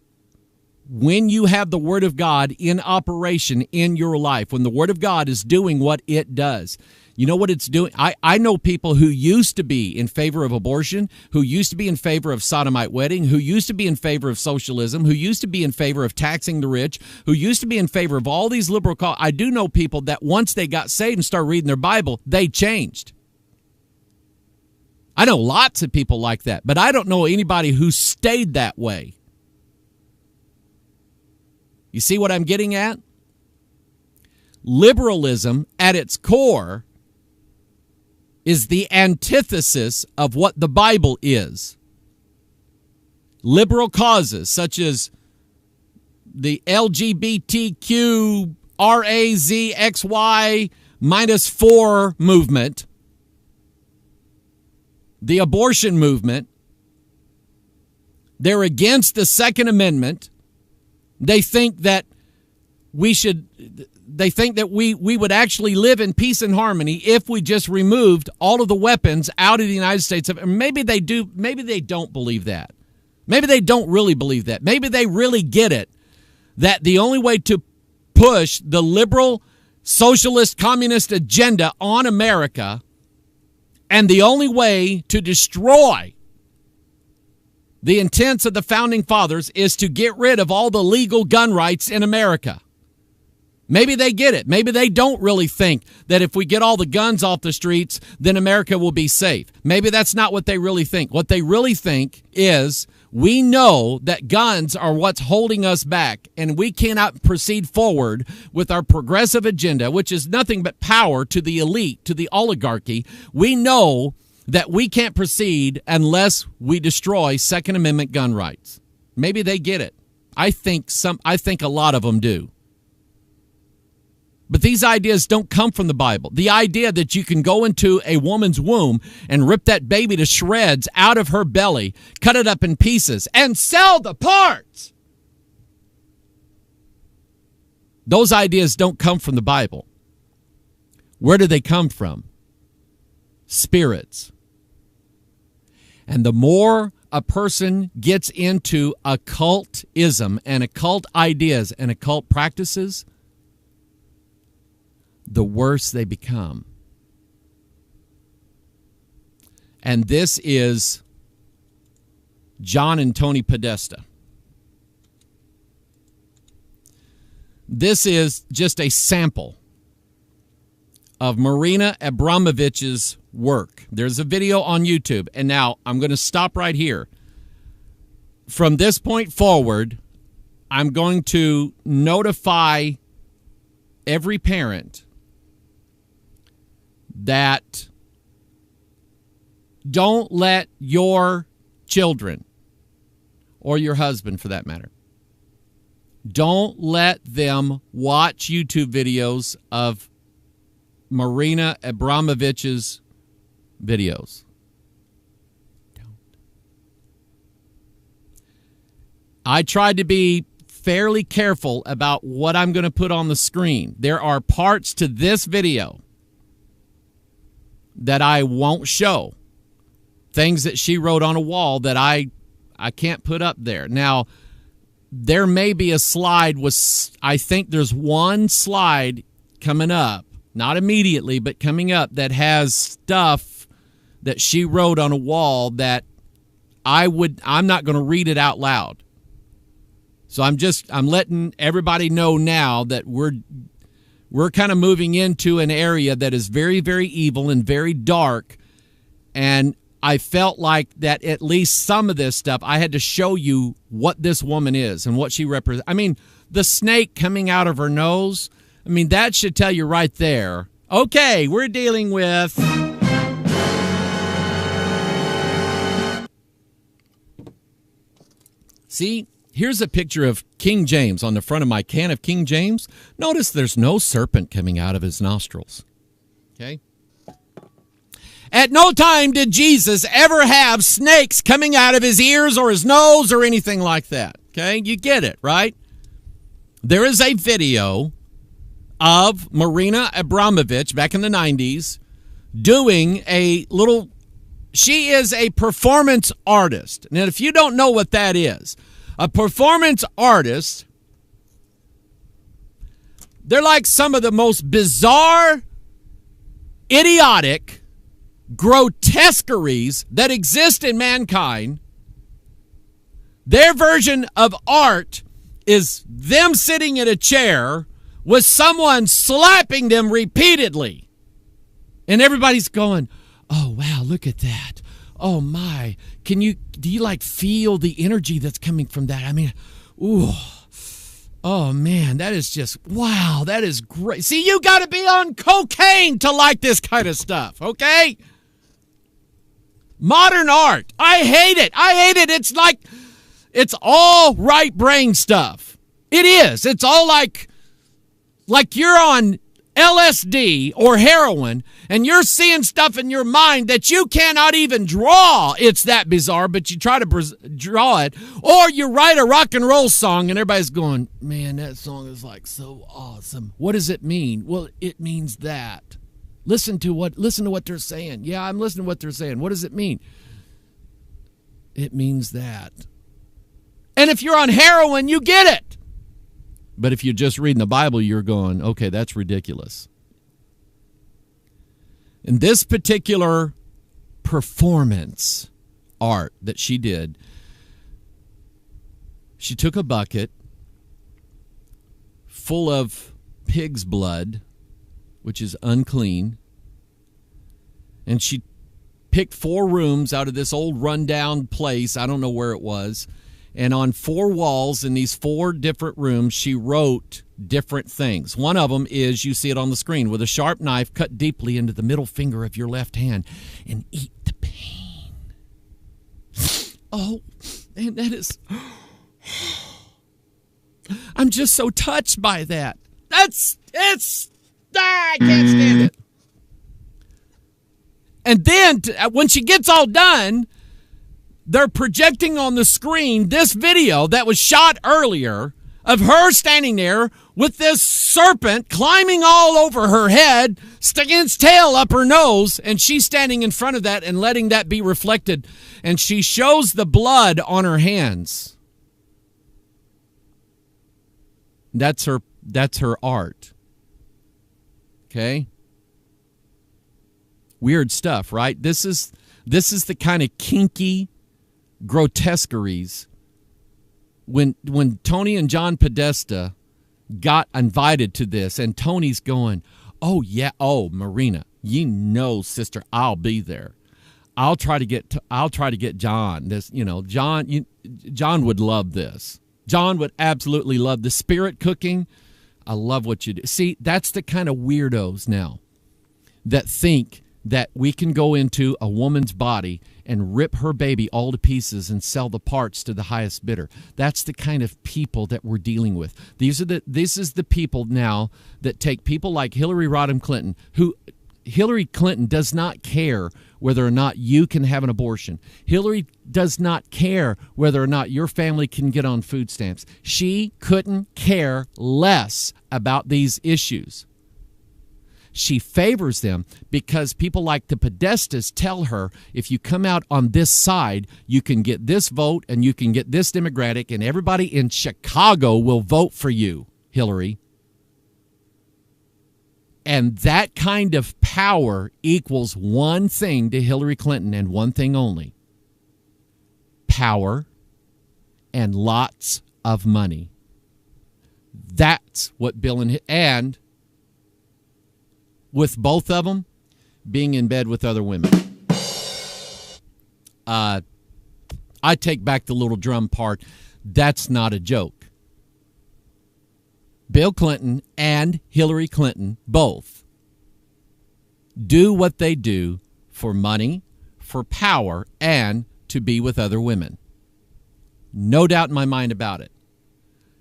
when you have the Word of God in operation in your life, when the Word of God is doing what it does, you know what it's doing? I know people who used to be in favor of abortion, who used to be in favor of sodomite wedding, who used to be in favor of socialism, who used to be in favor of taxing the rich, who used to be in favor of all these liberal calls. I do know people that once they got saved and started reading their Bible, they changed. I know lots of people like that, but I don't know anybody who stayed that way. You see what I'm getting at? Liberalism, at its core, is the antithesis of what the Bible is. Liberal causes, such as the LGBTQ RAZXY-4 movement, the abortion movement, they're against the Second Amendment. They think that we would actually live in peace and harmony if we just removed all of the weapons out of the United States. Maybe they do, maybe they don't believe that. Maybe they don't really believe that. Maybe they really get it, that the only way to push the liberal, socialist, communist agenda on America, and the only way to destroy the intents of the Founding Fathers, is to get rid of all the legal gun rights in America. Maybe they get it. Maybe they don't really think that if we get all the guns off the streets, then America will be safe. Maybe that's not what they really think. What they really think is, we know that guns are what's holding us back, and we cannot proceed forward with our progressive agenda, which is nothing but power to the elite, to the oligarchy. We know that we can't proceed unless we destroy Second Amendment gun rights. Maybe they get it. I think a lot of them do. But these ideas don't come from the Bible. The idea that you can go into a woman's womb and rip that baby to shreds out of her belly, cut it up in pieces, and sell the parts. Those ideas don't come from the Bible. Where do they come from? Spirits. And the more a person gets into occultism and occult ideas and occult practices, the worse they become. And this is John and Tony Podesta. This is just a sample of Marina Abramovich's work. There's a video on YouTube. And now I'm going to stop right here. From this point forward, I'm going to notify every parent that don't let your children, or your husband for that matter, don't let them watch YouTube videos of Marina Abramovich's videos. Don't. I tried to be fairly careful about what I'm going to put on the screen. There are parts to this video that I won't show. Things that she wrote on a wall that I can't put up there. Now, there may be a slide I think there's one slide coming up, not immediately, but coming up, that has stuff that she wrote on a wall that I'm not going to read it out loud. So I'm letting everybody know now that we're kind of moving into an area that is very, very evil and very dark. And I felt like that at least some of this stuff, I had to show you what this woman is and what she represents. I mean, the snake coming out of her nose, I mean, that should tell you right there, okay, we're dealing with... See, here's a picture of King James on the front of my can of King James. Notice there's no serpent coming out of his nostrils. Okay? At no time did Jesus ever have snakes coming out of his ears or his nose or anything like that. Okay? You get it, right? There is a video of Marina Abramovich back in the 90s doing a little... She is a performance artist. Now, if you don't know what that is, a performance artist, they're like some of the most bizarre, idiotic, grotesqueries that exist in mankind. Their version of art is them sitting in a chair with someone slapping them repeatedly. And everybody's going, oh, wow, look at that. Oh, my. Do you like feel the energy that's coming from that? I mean, ooh. Oh, man, that is just, wow, that is great. See, you got to be on cocaine to like this kind of stuff, okay? Modern art. I hate it. It's all right brain stuff. It is. It's all like you're on LSD or heroin and you're seeing stuff in your mind that you cannot even draw. It's that bizarre, but you try to draw it. Or you write a rock and roll song and everybody's going, man, that song is like so awesome. What does it mean? Well, it means that. Listen to what they're saying. Yeah, I'm listening to what they're saying. What does it mean? It means that. And if you're on heroin, you get it. But if you're just reading the Bible, you're going, okay, that's ridiculous. In this particular performance art that she did, she took a bucket full of pig's blood, which is unclean, and she picked 4 rooms out of this old rundown place. I don't know where it was. And on 4 walls in these 4 different rooms, she wrote different things. One of them is, you see it on the screen, with a sharp knife cut deeply into the middle finger of your left hand and eat the pain. Oh, man, that is... I'm just so touched by that. I can't stand it. And then, when she gets all done, they're projecting on the screen this video that was shot earlier of her standing there with this serpent climbing all over her head, sticking its tail up her nose, and she's standing in front of that and letting that be reflected. And she shows the blood on her hands. That's her art. Okay? Weird stuff, right? This is the kind of kinky grotesqueries when Tony and John Podesta got invited to this, and Tony's going, oh, yeah, oh, Marina, you know, sister, I'll be there. I'll try to get John. John would love this. John would absolutely love the spirit cooking. I love what you do. See, that's the kind of weirdos now that think that we can go into a woman's body and rip her baby all to pieces and sell the parts to the highest bidder. That's the kind of people that we're dealing with. This is the people now that take people like Hillary Rodham Clinton, who Hillary Clinton does not care whether or not you can have an abortion. Hillary does not care whether or not your family can get on food stamps. She couldn't care less about these issues. She favors them because people like the Podestas tell her, if you come out on this side, you can get this vote and you can get this Democratic, and everybody in Chicago will vote for you, Hillary. And that kind of power equals one thing to Hillary Clinton, and one thing only: power and lots of money. That's what Bill and with both of them being in bed with other women. I take back the little drum part. That's not a joke. Bill Clinton and Hillary Clinton both do what they do for money, for power, and to be with other women. No doubt in my mind about it.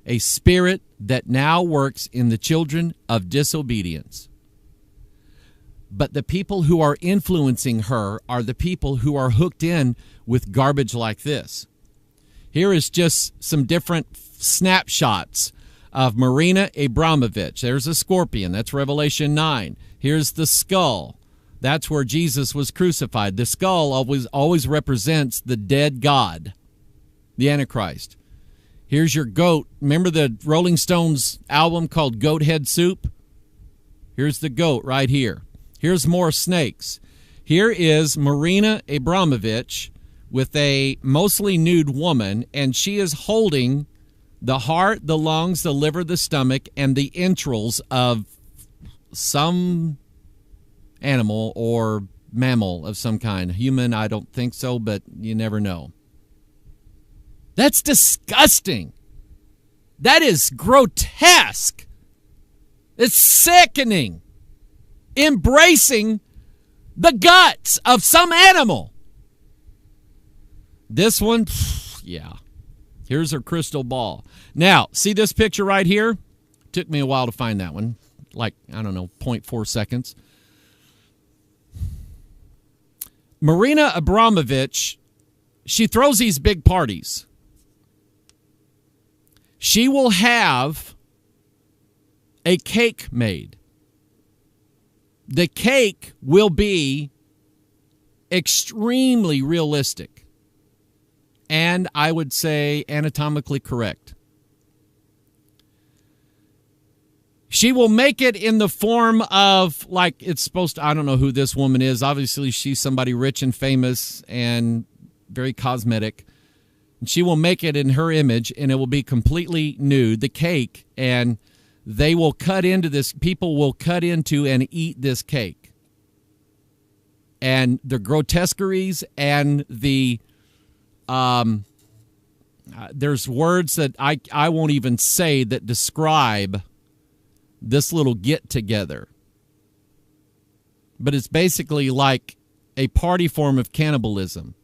A spirit that now works in the children of disobedience. But the people who are influencing her are the people who are hooked in with garbage like this. Here is just some different snapshots of Marina Abramovich. There's a scorpion. That's Revelation 9. Here's the skull. That's where Jesus was crucified. The skull always represents the dead God, the Antichrist. Here's your goat. Remember the Rolling Stones album called Goat Head Soup? Here's the goat right here. Here's more snakes. Here is Marina Abramovich with a mostly nude woman, and she is holding the heart, the lungs, the liver, the stomach, and the entrails of some animal or mammal of some kind. Human, I don't think so, but you never know. That's disgusting. That is grotesque. It's sickening. Embracing the guts of some animal. This one, yeah. Here's her crystal ball. Now, see this picture right here? Took me a while to find that one. Like, I don't know, 0.4 seconds. Marina Abramovich, she throws these big parties. She will have a cake made. The cake will be extremely realistic and, I would say, anatomically correct. She will make it in the form of, like, it's supposed to, I don't know who this woman is. Obviously, she's somebody rich and famous and very cosmetic. And she will make it in her image, and it will be completely nude, the cake, and they will cut into this, people will cut into and eat this cake. And the grotesqueries and the, there's words that I won't even say that describe this little get-together. But it's basically like a party form of cannibalism.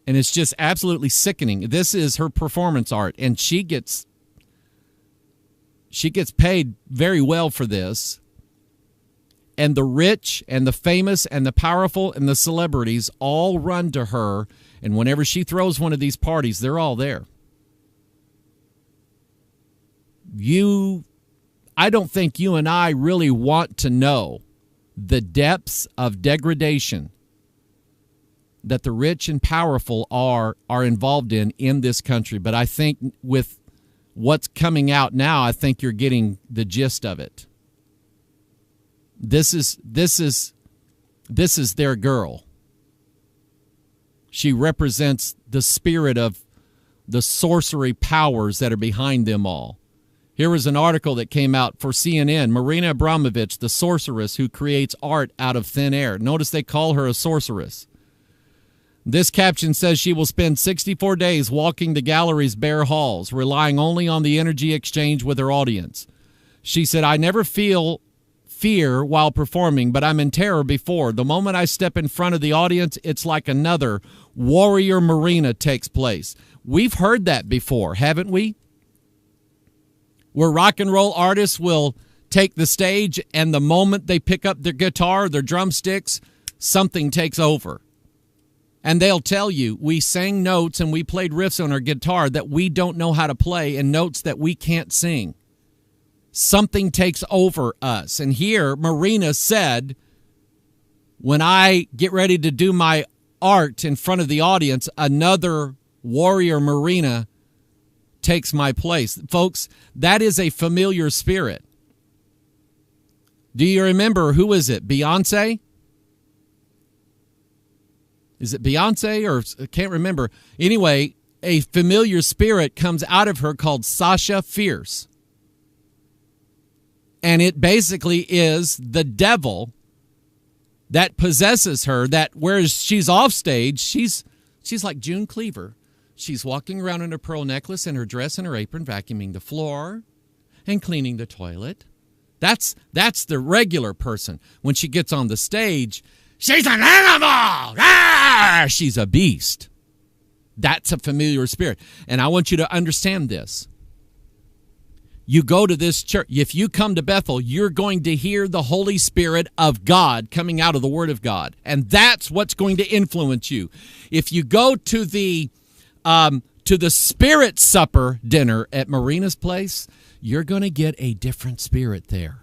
And it's just absolutely sickening. This is her performance art, and she gets paid very well for this. And the rich and the famous and the powerful and the celebrities all run to her. And whenever she throws one of these parties, they're all there. I don't think you and I really want to know the depths of degradation that the rich and powerful are involved in this country. But I think with what's coming out now, I think you're getting the gist of it. This is their girl. She represents the spirit of the sorcery powers that are behind them all. Here was an article that came out for CNN. Marina Abramovich, the sorceress who creates art out of thin air. Notice they call her a sorceress. This caption says she will spend 64 days walking the gallery's bare halls, relying only on the energy exchange with her audience. She said, I never feel fear while performing, but I'm in terror before. The moment I step in front of the audience, it's like another warrior Marina takes place. We've heard that before, haven't we? Where rock and roll artists will take the stage, and the moment they pick up their guitar, their drumsticks, something takes over. And they'll tell you, we sang notes and we played riffs on our guitar that we don't know how to play and notes that we can't sing. Something takes over us. And here, Marina said, when I get ready to do my art in front of the audience, another warrior Marina takes my place. Folks, that is a familiar spirit. Do you remember, who is it? Beyonce? Is it Beyonce, or I can't remember. Anyway, a familiar spirit comes out of her called Sasha Fierce. And it basically is the devil that possesses her, that whereas she's off stage, she's like June Cleaver. She's walking around in her pearl necklace and her dress and her apron, vacuuming the floor and cleaning the toilet. That's the regular person. When she gets on the stage, she's an animal. Ah! She's a beast. That's a familiar spirit. And I want you to understand this. You go to this church. If you come to Bethel, you're going to hear the Holy Spirit of God coming out of the Word of God. And that's what's going to influence you. If you go to the Spirit Supper dinner at Marina's place, you're going to get a different spirit there.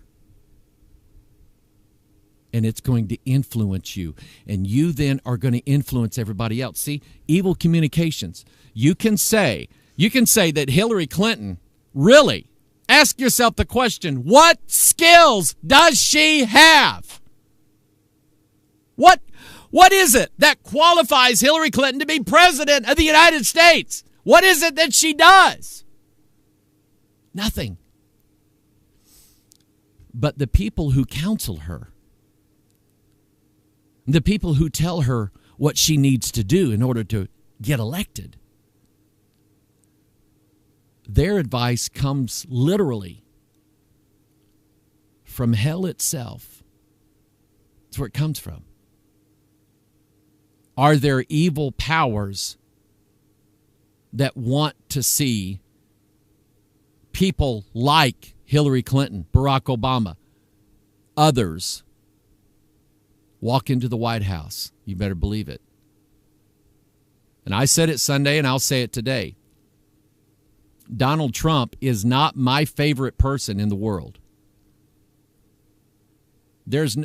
And it's going to influence you. And you then are going to influence everybody else. See, evil communications. You can say that Hillary Clinton, really, ask yourself the question, what skills does she have? What is it that qualifies Hillary Clinton to be president of the United States? What is it that she does? Nothing. But the people who counsel her, the people who tell her what she needs to do in order to get elected, their advice comes literally from hell itself. That's where it comes from. Are there evil powers that want to see people like Hillary Clinton, Barack Obama, others walk into the White House? You better believe it. And I said it Sunday, and I'll say it today. Donald Trump is not my favorite person in the world. There's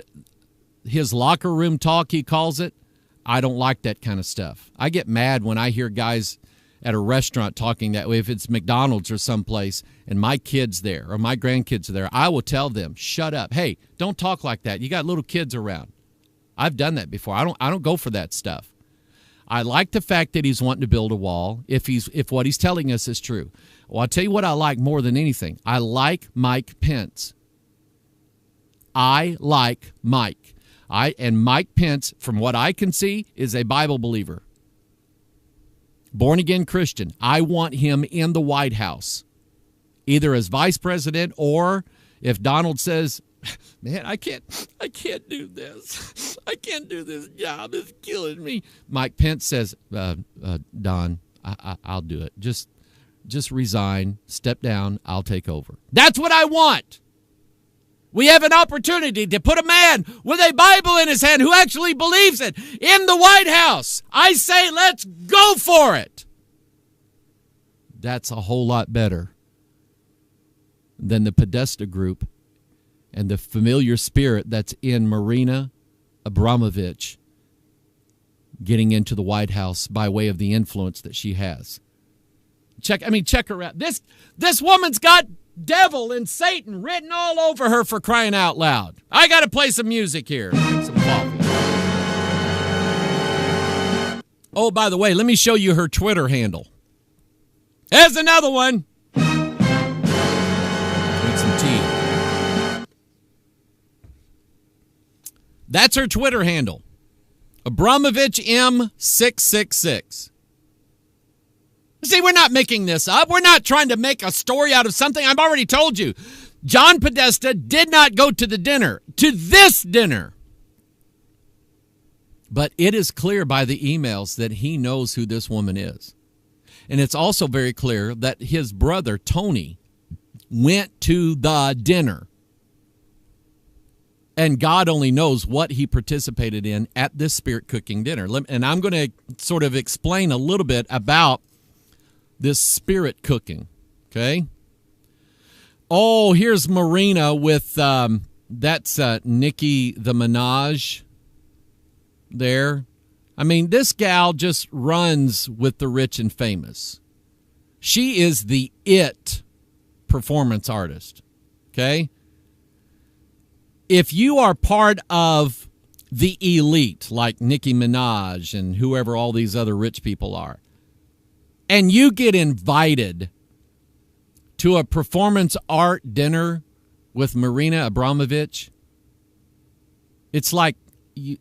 his locker room talk, he calls it. I don't like that kind of stuff. I get mad when I hear guys at a restaurant talking that way. If it's McDonald's or someplace and my kid's there or my grandkids are there, I will tell them, shut up. Hey, don't talk like that. You got little kids around. I've done that before. I don't go for that stuff. I like the fact that he's wanting to build a wall if what he's telling us is true. Well, I'll tell you what I like more than anything. I like Mike Pence. I like Mike. And Mike Pence, from what I can see, is a Bible believer. Born-again Christian. I want him in the White House, either as vice president or if Donald says, man, I can't do this. I can't do this job. It's killing me. Mike Pence says, Don, I'll do it. Just resign, step down, I'll take over. That's what I want. We have an opportunity to put a man with a Bible in his hand who actually believes it in the White House. I say let's go for it. That's a whole lot better than the Podesta group and the familiar spirit that's in Marina Abramovich getting into the White House by way of the influence that she has. Check her out. This woman's got devil and Satan written all over her, for crying out loud. I got to play some music here. Drink some coffee. Oh, by the way, let me show you her Twitter handle. There's another one. That's her Twitter handle. Abramovich M666. See, we're not making this up. We're not trying to make a story out of something. I've already told you. John Podesta did not go to the dinner, to this dinner. But it is clear by the emails that he knows who this woman is. And it's also very clear that his brother, Tony, went to the dinner. And God only knows what he participated in at this spirit cooking dinner. And I'm going to sort of explain a little bit about this spirit cooking, okay? Oh, here's Marina with, that's Nicki the Minaj there. I mean, this gal just runs with the rich and famous. She is the it performance artist, okay? If you are part of the elite, like Nicki Minaj and whoever all these other rich people are, and you get invited to a performance art dinner with Marina Abramovich, it's like you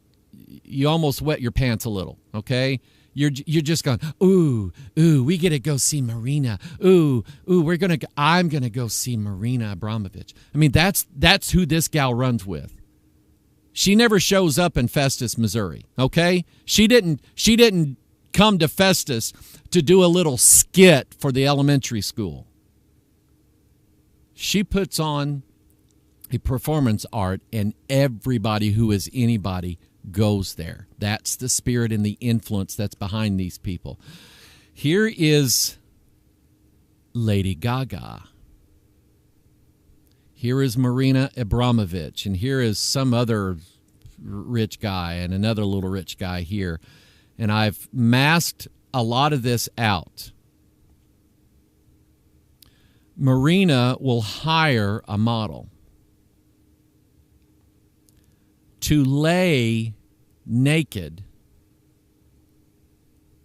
almost wet your pants a little, okay? You're just going, ooh, we get to go see Marina. Ooh, I'm gonna go see Marina Abramovich. I mean, that's who this gal runs with. She never shows up in Festus, Missouri, okay? She didn't come to Festus to do a little skit for the elementary school. She puts on a performance art, and everybody who is anybody goes there. That's the spirit and the influence that's behind these people. Here is Lady Gaga. Here is Marina Abramovich, and here is some other rich guy and another little rich guy here. And I've masked a lot of this out. Marina will hire a model to lay naked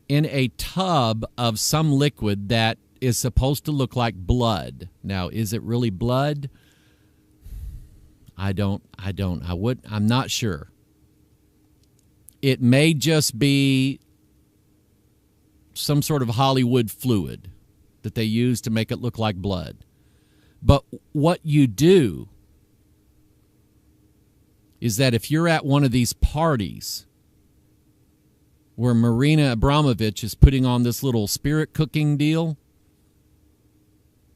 in a tub of some liquid that is supposed to look like blood. Now, is it really blood? I'm not sure. It may just be some sort of Hollywood fluid that they use to make it look like blood. But what you do is that if you're at one of these parties where Marina Abramovich is putting on this little spirit cooking deal,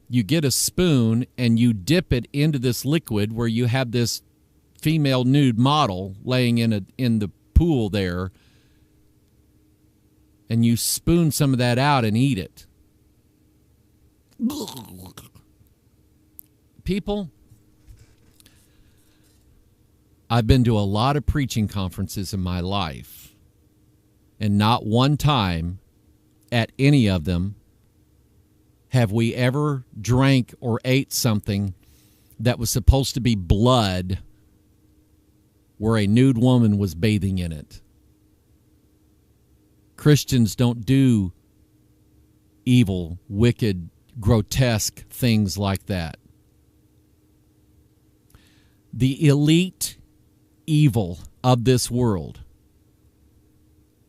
you get a spoon and you dip it into this liquid where you have this female nude model laying in the pool there, and you spoon some of that out and eat it. People, I've been to a lot of preaching conferences in my life, and not one time at any of them have we ever drank or ate something that was supposed to be blood where a nude woman was bathing in it. Christians don't do evil, wicked, grotesque things like that. The elite evil of this world,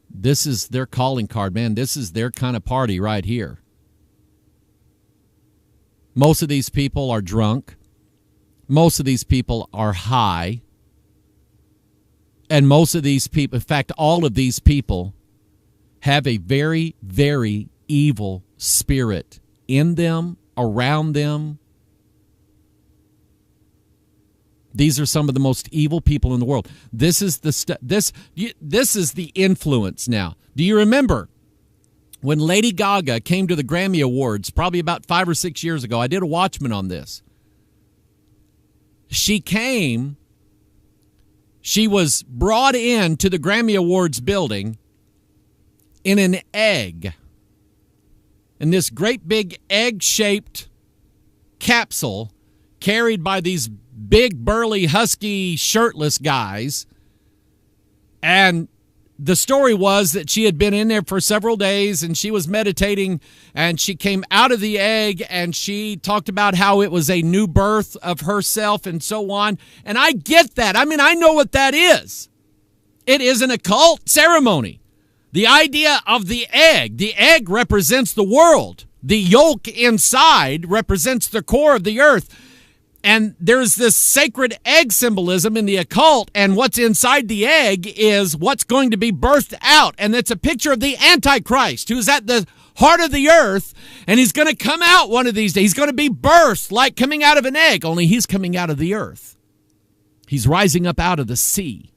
this is their calling card, man. This is their kind of party right here. Most of these people are drunk. Most of these people are high. And most of these people, in fact, all of these people have a very, very evil spirit in them, around them. These are some of the most evil people in the world. This is the this is the influence now. Do you remember when Lady Gaga came to the Grammy Awards probably about 5 or 6 years ago? I did a Watchman on this. She came, she was brought into the Grammy Awards building in an egg. In this great big egg-shaped capsule carried by these big, burly, husky, shirtless guys. And the story was that she had been in there for several days and she was meditating and she came out of the egg and she talked about how it was a new birth of herself and so on. And I get that. I mean, I know what that is. It is an occult ceremony. The idea of the egg represents the world. The yolk inside represents the core of the earth. And there's this sacred egg symbolism in the occult, and what's inside the egg is what's going to be birthed out. And it's a picture of the Antichrist, who's at the heart of the earth, and he's going to come out one of these days. He's going to be birthed like coming out of an egg, only he's coming out of the earth. He's rising up out of the sea.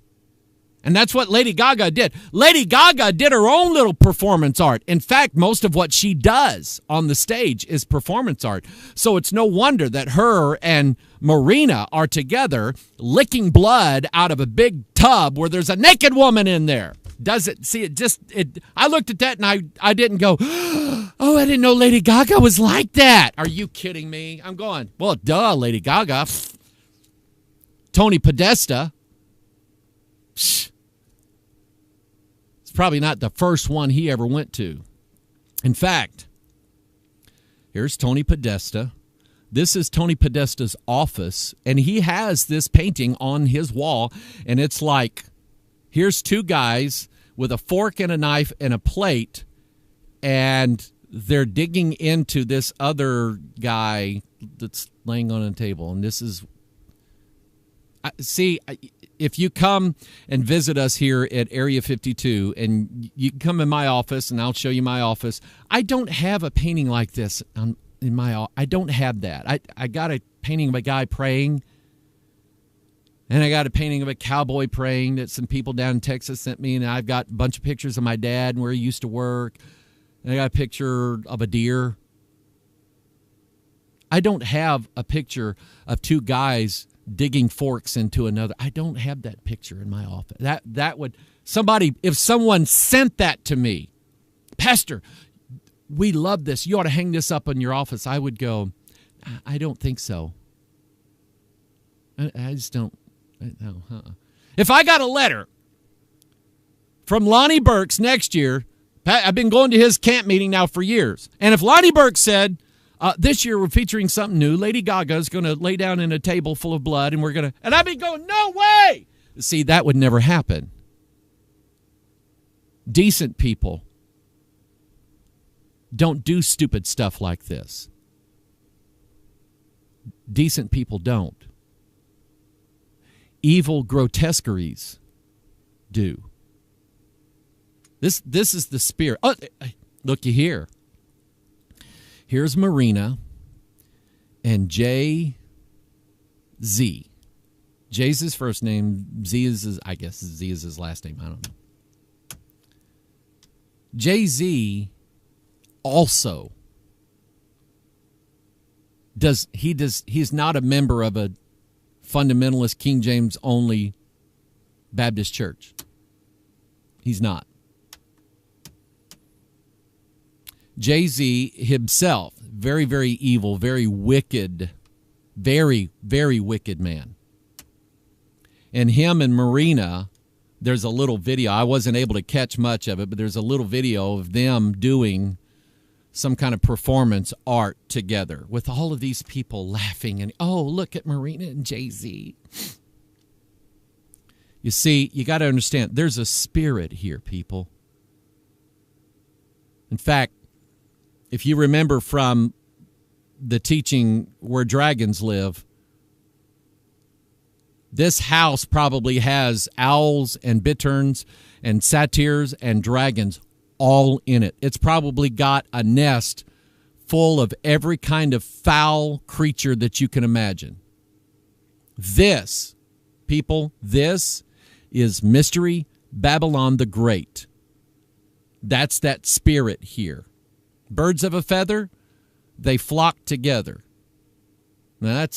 And that's what Lady Gaga did. Lady Gaga did her own little performance art. In fact, most of what she does on the stage is performance art. So it's no wonder that her and Marina are together licking blood out of a big tub where there's a naked woman in there. Does it? See, I looked at that and I didn't go, oh, I didn't know Lady Gaga was like that. Are you kidding me? I'm going, well, duh, Lady Gaga. Tony Podesta. It's probably not the first one he ever went to. In fact, here's Tony Podesta. This is Tony Podesta's office, and he has this painting on his wall, and it's like, here's two guys with a fork and a knife and a plate, and they're digging into this other guy that's laying on a table, and this is... See, if you come and visit us here at Area 52, and you can come in my office, and I'll show you my office, I don't have a painting like this in my office. I don't have that. I got a painting of a guy praying, and I got a painting of a cowboy praying that some people down in Texas sent me, and I've got a bunch of pictures of my dad and where he used to work, and I got a picture of a deer. I don't have a picture of two guys digging forks into another. I don't have that picture in my office. That would, if someone sent that to me, Pastor, we love this, you ought to hang this up in your office, I would go, I don't think so. I just don't. No. If I got a letter from Lonnie Burks next year, I've been going to his camp meeting now for years, and if Lonnie Burks said, this year we're featuring something new. Lady Gaga is going to lay down in a table full of blood, and and I'd be going, no way! See, that would never happen. Decent people don't do stupid stuff like this. Decent people don't. Evil grotesqueries do. This is the spirit. Oh, looky here. Here's Marina and Jay-Z. Jay's his first name. Z is his last name. I don't know. Jay-Z also he's not a member of a fundamentalist King James only Baptist church. He's not. Jay-Z himself, very, very evil, very wicked, very, very wicked man. And him and Marina, there's a little video. I wasn't able to catch much of it, but there's a little video of them doing some kind of performance art together with all of these people laughing and, oh, look at Marina and Jay-Z. You see, you got to understand, there's a spirit here, people. In fact, if you remember from the teaching Where Dragons Live, this house probably has owls and bitterns and satyrs and dragons all in it. It's probably got a nest full of every kind of foul creature that you can imagine. This, people, this is Mystery Babylon the Great. That's that spirit here. Birds of a feather, they flock together. Now I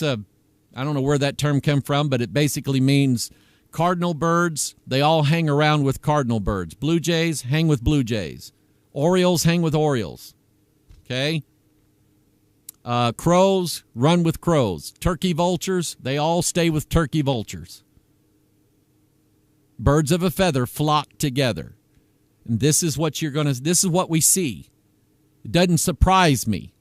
don't know where that term came from, but it basically means cardinal birds, they all hang around with cardinal birds. Blue jays hang with blue jays. Orioles hang with orioles. Okay? Crows run with crows. Turkey vultures, they all stay with turkey vultures. birds of a feather flock together. And this is what this is what we see. It doesn't surprise me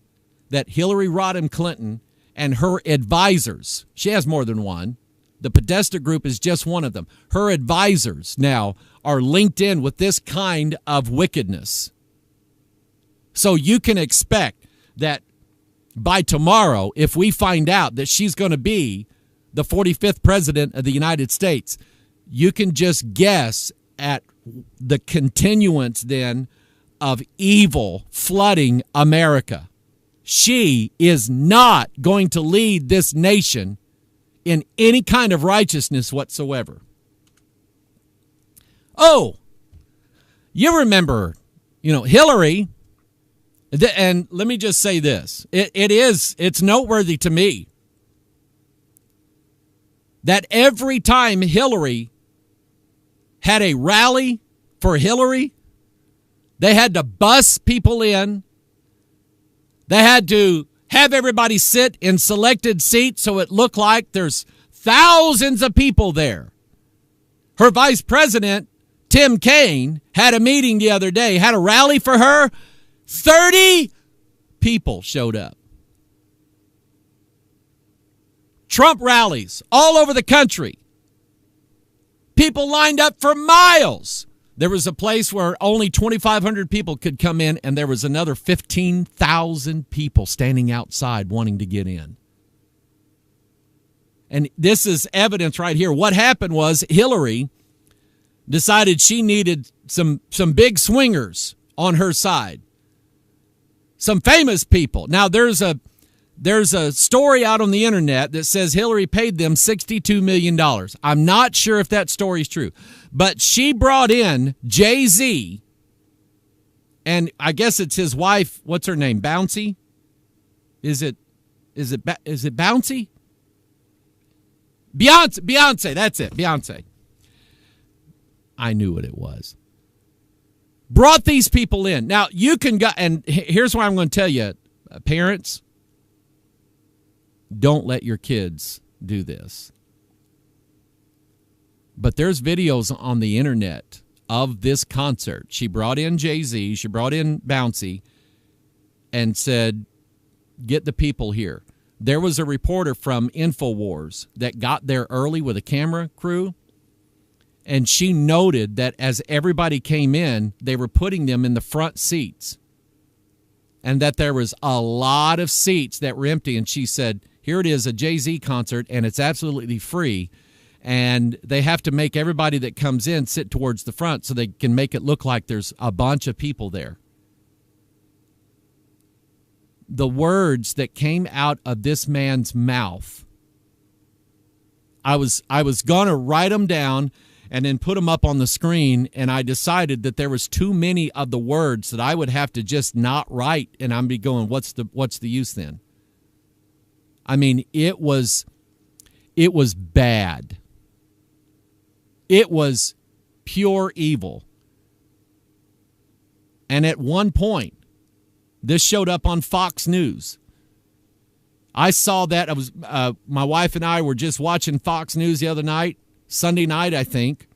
that Hillary Rodham Clinton and her advisors, she has more than one, the Podesta Group is just one of them. Her advisors now are linked in with this kind of wickedness. So you can expect that by tomorrow, if we find out that she's going to be the 45th president of the United States, you can just guess at the continuance then of evil flooding America. She is not going to lead this nation in any kind of righteousness whatsoever. Oh, you remember, Hillary, and let me just say this. It's noteworthy to me that every time Hillary had a rally for Hillary, they had to bus people in. They had to have everybody sit in selected seats so it looked like there's thousands of people there. Her vice president, Tim Kaine, had a meeting the other day, had a rally for her. 30 people showed up. Trump rallies all over the country. People lined up for miles. There was a place where only 2,500 people could come in, and there was another 15,000 people standing outside wanting to get in. And this is evidence right here. What happened was Hillary decided she needed some big swingers on her side. Some famous people. Now, there's a story out on the internet that says Hillary paid them $62 million. I'm not sure if that story is true. But she brought in Jay-Z, and I guess it's his wife. What's her name? Bouncy? Is it Bouncy? Beyonce, that's it. Beyonce. I knew what it was. Brought these people in. Now, you can go, and here's what I'm going to tell you, parents, don't let your kids do this. But there's videos on the internet of this concert. She brought in Jay-Z, she brought in Bouncy, and said, get the people here. There was a reporter from InfoWars that got there early with a camera crew, and she noted that as everybody came in, they were putting them in the front seats, and that there was a lot of seats that were empty. And she said, here it is, a Jay-Z concert, and it's absolutely free, and they have to make everybody that comes in sit towards the front so they can make it look like there's a bunch of people there. The words that came out of this man's mouth, I was going to write them down and then put them up on the screen, and I decided that there was too many of the words that I would have to just not write, and I'd be going, what's the use then? I mean, it was bad. It was pure evil. And at one point, this showed up on Fox News. I saw that. My wife and I were just watching Fox News the other night, Sunday night, I think.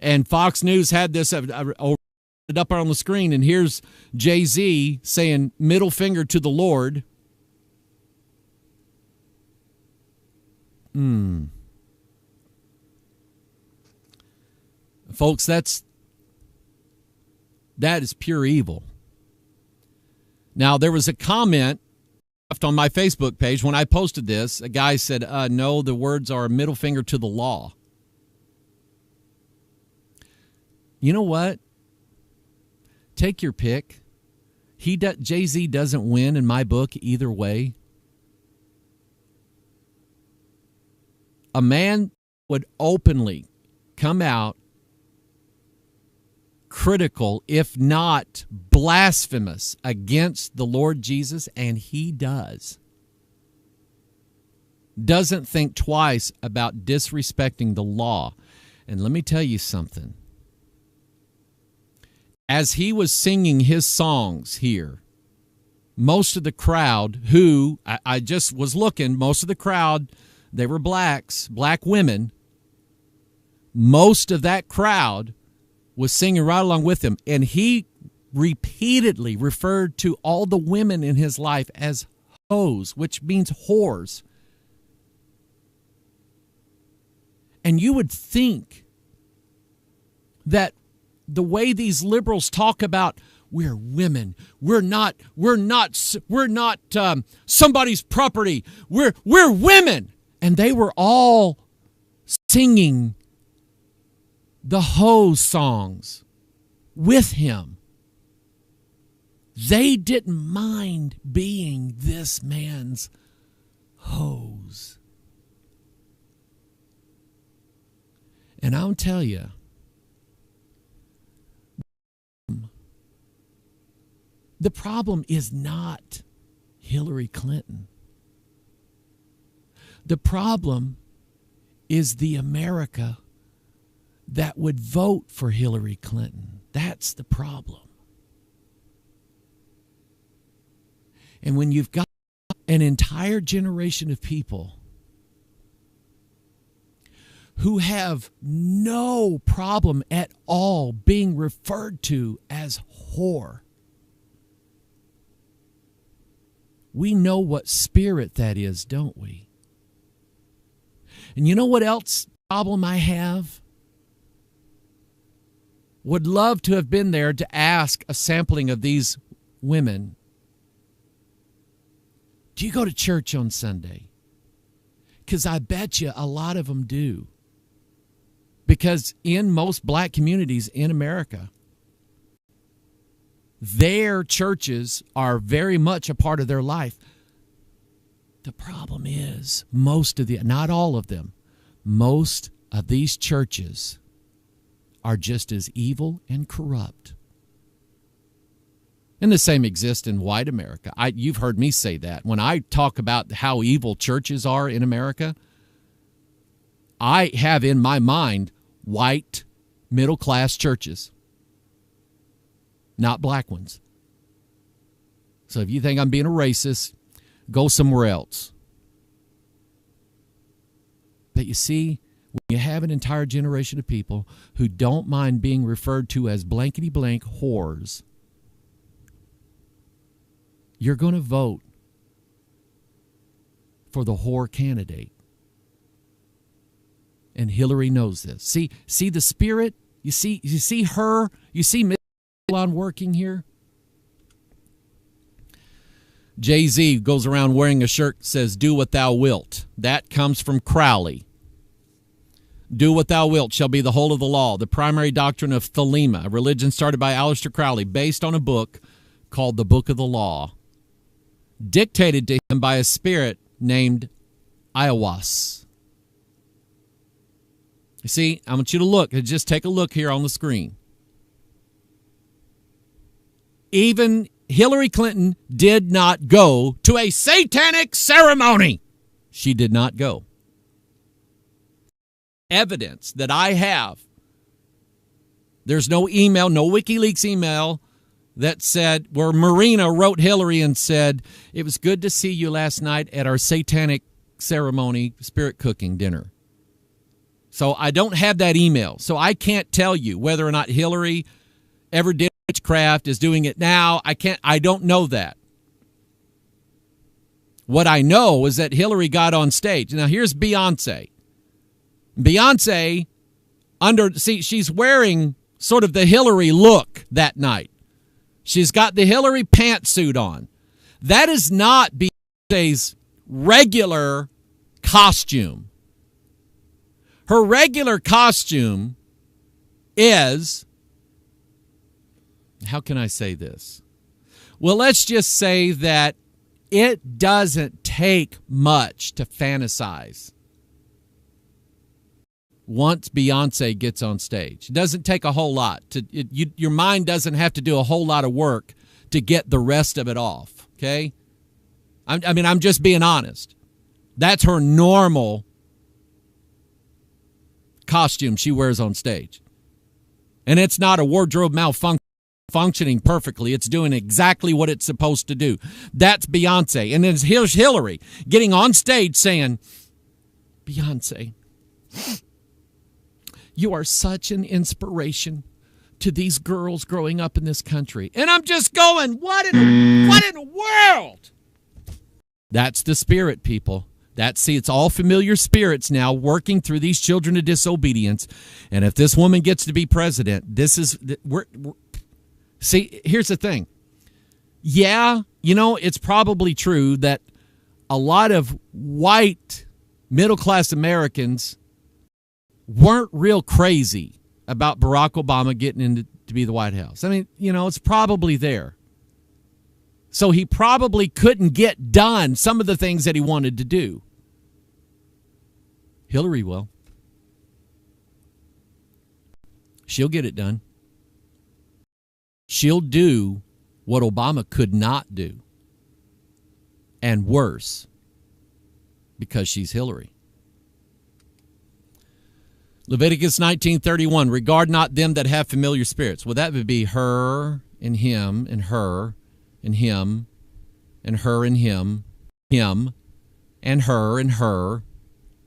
And Fox News had this up on the screen, and here's Jay-Z saying, middle finger to the Lord. Folks, that is pure evil. Now, there was a comment on my Facebook page when I posted this. A guy said, no, the words are a middle finger to the law. You know what? Take your pick. Jay-Z doesn't win in my book either way. A man would openly come out critical, if not blasphemous, against the Lord Jesus, and he does. Doesn't think twice about disrespecting the law. And let me tell you something. As he was singing his songs here, most of the crowd who, I just was looking, most of the crowd, they were blacks, black women. most of that crowd was singing right along with him. And he repeatedly referred to all the women in his life as hoes, which means whores. And you would think that the way these liberals talk about we're women, we're not somebody's property, we're women, and they were all singing the hoe songs with him. They didn't mind being this man's hoes. And I'll tell you, the problem is not Hillary Clinton. The problem is the America that would vote for Hillary Clinton. That's the problem. And when you've got an entire generation of people who have no problem at all being referred to as whore, we know what spirit that is, don't we? And you know what else problem I have? Would love to have been there to ask a sampling of these women, do you go to church on Sunday? Because I bet you a lot of them do. Because in most black communities in America, their churches are very much a part of their life. The problem is not all of them, most of these churches are just as evil and corrupt. And the same exists in white America. You've heard me say that. When I talk about how evil churches are in America, I have in my mind white middle-class churches, not black ones. So if you think I'm being a racist, go somewhere else. But you see, when you have an entire generation of people who don't mind being referred to as blankety-blank whores, you're going to vote for the whore candidate. And Hillary knows this. See the spirit? You see her? You see Miss on working here? Jay-Z goes around wearing a shirt that says, "Do what thou wilt." That comes from Crowley. Do what thou wilt shall be the whole of the law, the primary doctrine of Thelema, a religion started by Aleister Crowley based on a book called the Book of the Law, dictated to him by a spirit named Iowas. You see, I want you to look. Just take a look here on the screen. Even Hillary Clinton did not go to a satanic ceremony. She did not go. Evidence that I have. There's no email, no WikiLeaks email that said, where Marina wrote Hillary and said, "It was good to see you last night at our satanic ceremony, spirit cooking dinner." So I don't have that email. So I can't tell you whether or not Hillary ever did witchcraft, is doing it now. I don't know that. What I know is that Hillary got on stage. Now here's Beyonce. Beyonce, she's wearing sort of the Hillary look that night. She's got the Hillary pantsuit on. That is not Beyonce's regular costume. Her regular costume is, how can I say this? Well, let's just say that it doesn't take much to fantasize once Beyonce gets on stage. It doesn't take a whole lot. Your mind doesn't have to do a whole lot of work to get the rest of it off, okay? I'm just being honest. That's her normal costume she wears on stage. And it's not a wardrobe functioning perfectly. It's doing exactly what it's supposed to do. That's Beyonce. And then here's Hillary getting on stage saying, "Beyonce, You are such an inspiration to these girls growing up in this country. And I'm just going, what in the world? That's the spirit, people. It's all familiar spirits now working through these children of disobedience. And if this woman gets to be president, see, here's the thing. Yeah, it's probably true that a lot of white middle-class Americans weren't real crazy about Barack Obama getting to be the White House. I mean, it's probably there. So he probably couldn't get done some of the things that he wanted to do. Hillary will. She'll get it done. She'll do what Obama could not do. And worse, because she's Hillary. Leviticus 19:31, regard not them that have familiar spirits. Well, that would be her and him and her and him and her and him and her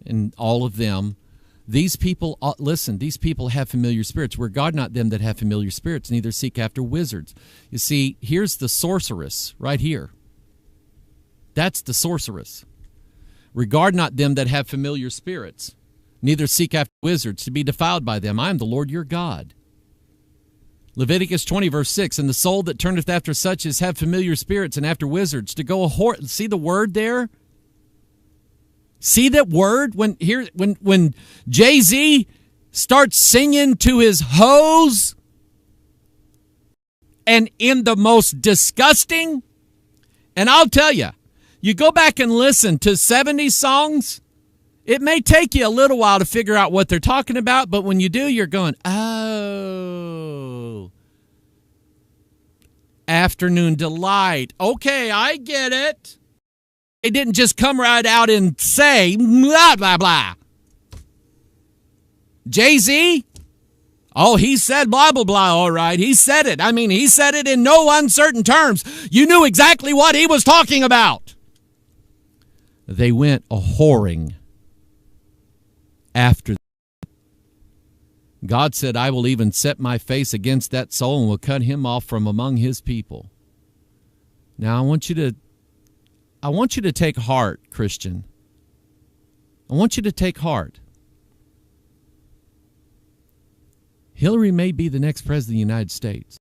and all of them. These people, listen, these people have familiar spirits. Regard not them that have familiar spirits, neither seek after wizards. You see, here's the sorceress right here. That's the sorceress. Regard not them that have familiar spirits, neither seek after wizards to be defiled by them. I am the Lord your God. Leviticus 20, verse 6, and the soul that turneth after such as have familiar spirits and after wizards to go see the word there? See that word? When Jay-Z starts singing to his hoes and in the most disgusting, and I'll tell you, you go back and listen to 70s songs, it may take you a little while to figure out what they're talking about, but when you do, you're going, oh, afternoon delight. Okay, I get it. They didn't just come right out and say, blah, blah, blah. Jay-Z? Oh, he said blah, blah, blah, all right. He said it. I mean, he said it in no uncertain terms. You knew exactly what he was talking about. They went a-whoring after. God said, I will even set my face against that soul and will cut him off from among his people. Now, I want you to take heart, Christian. I want you to take heart. Hillary may be the next president of the United States.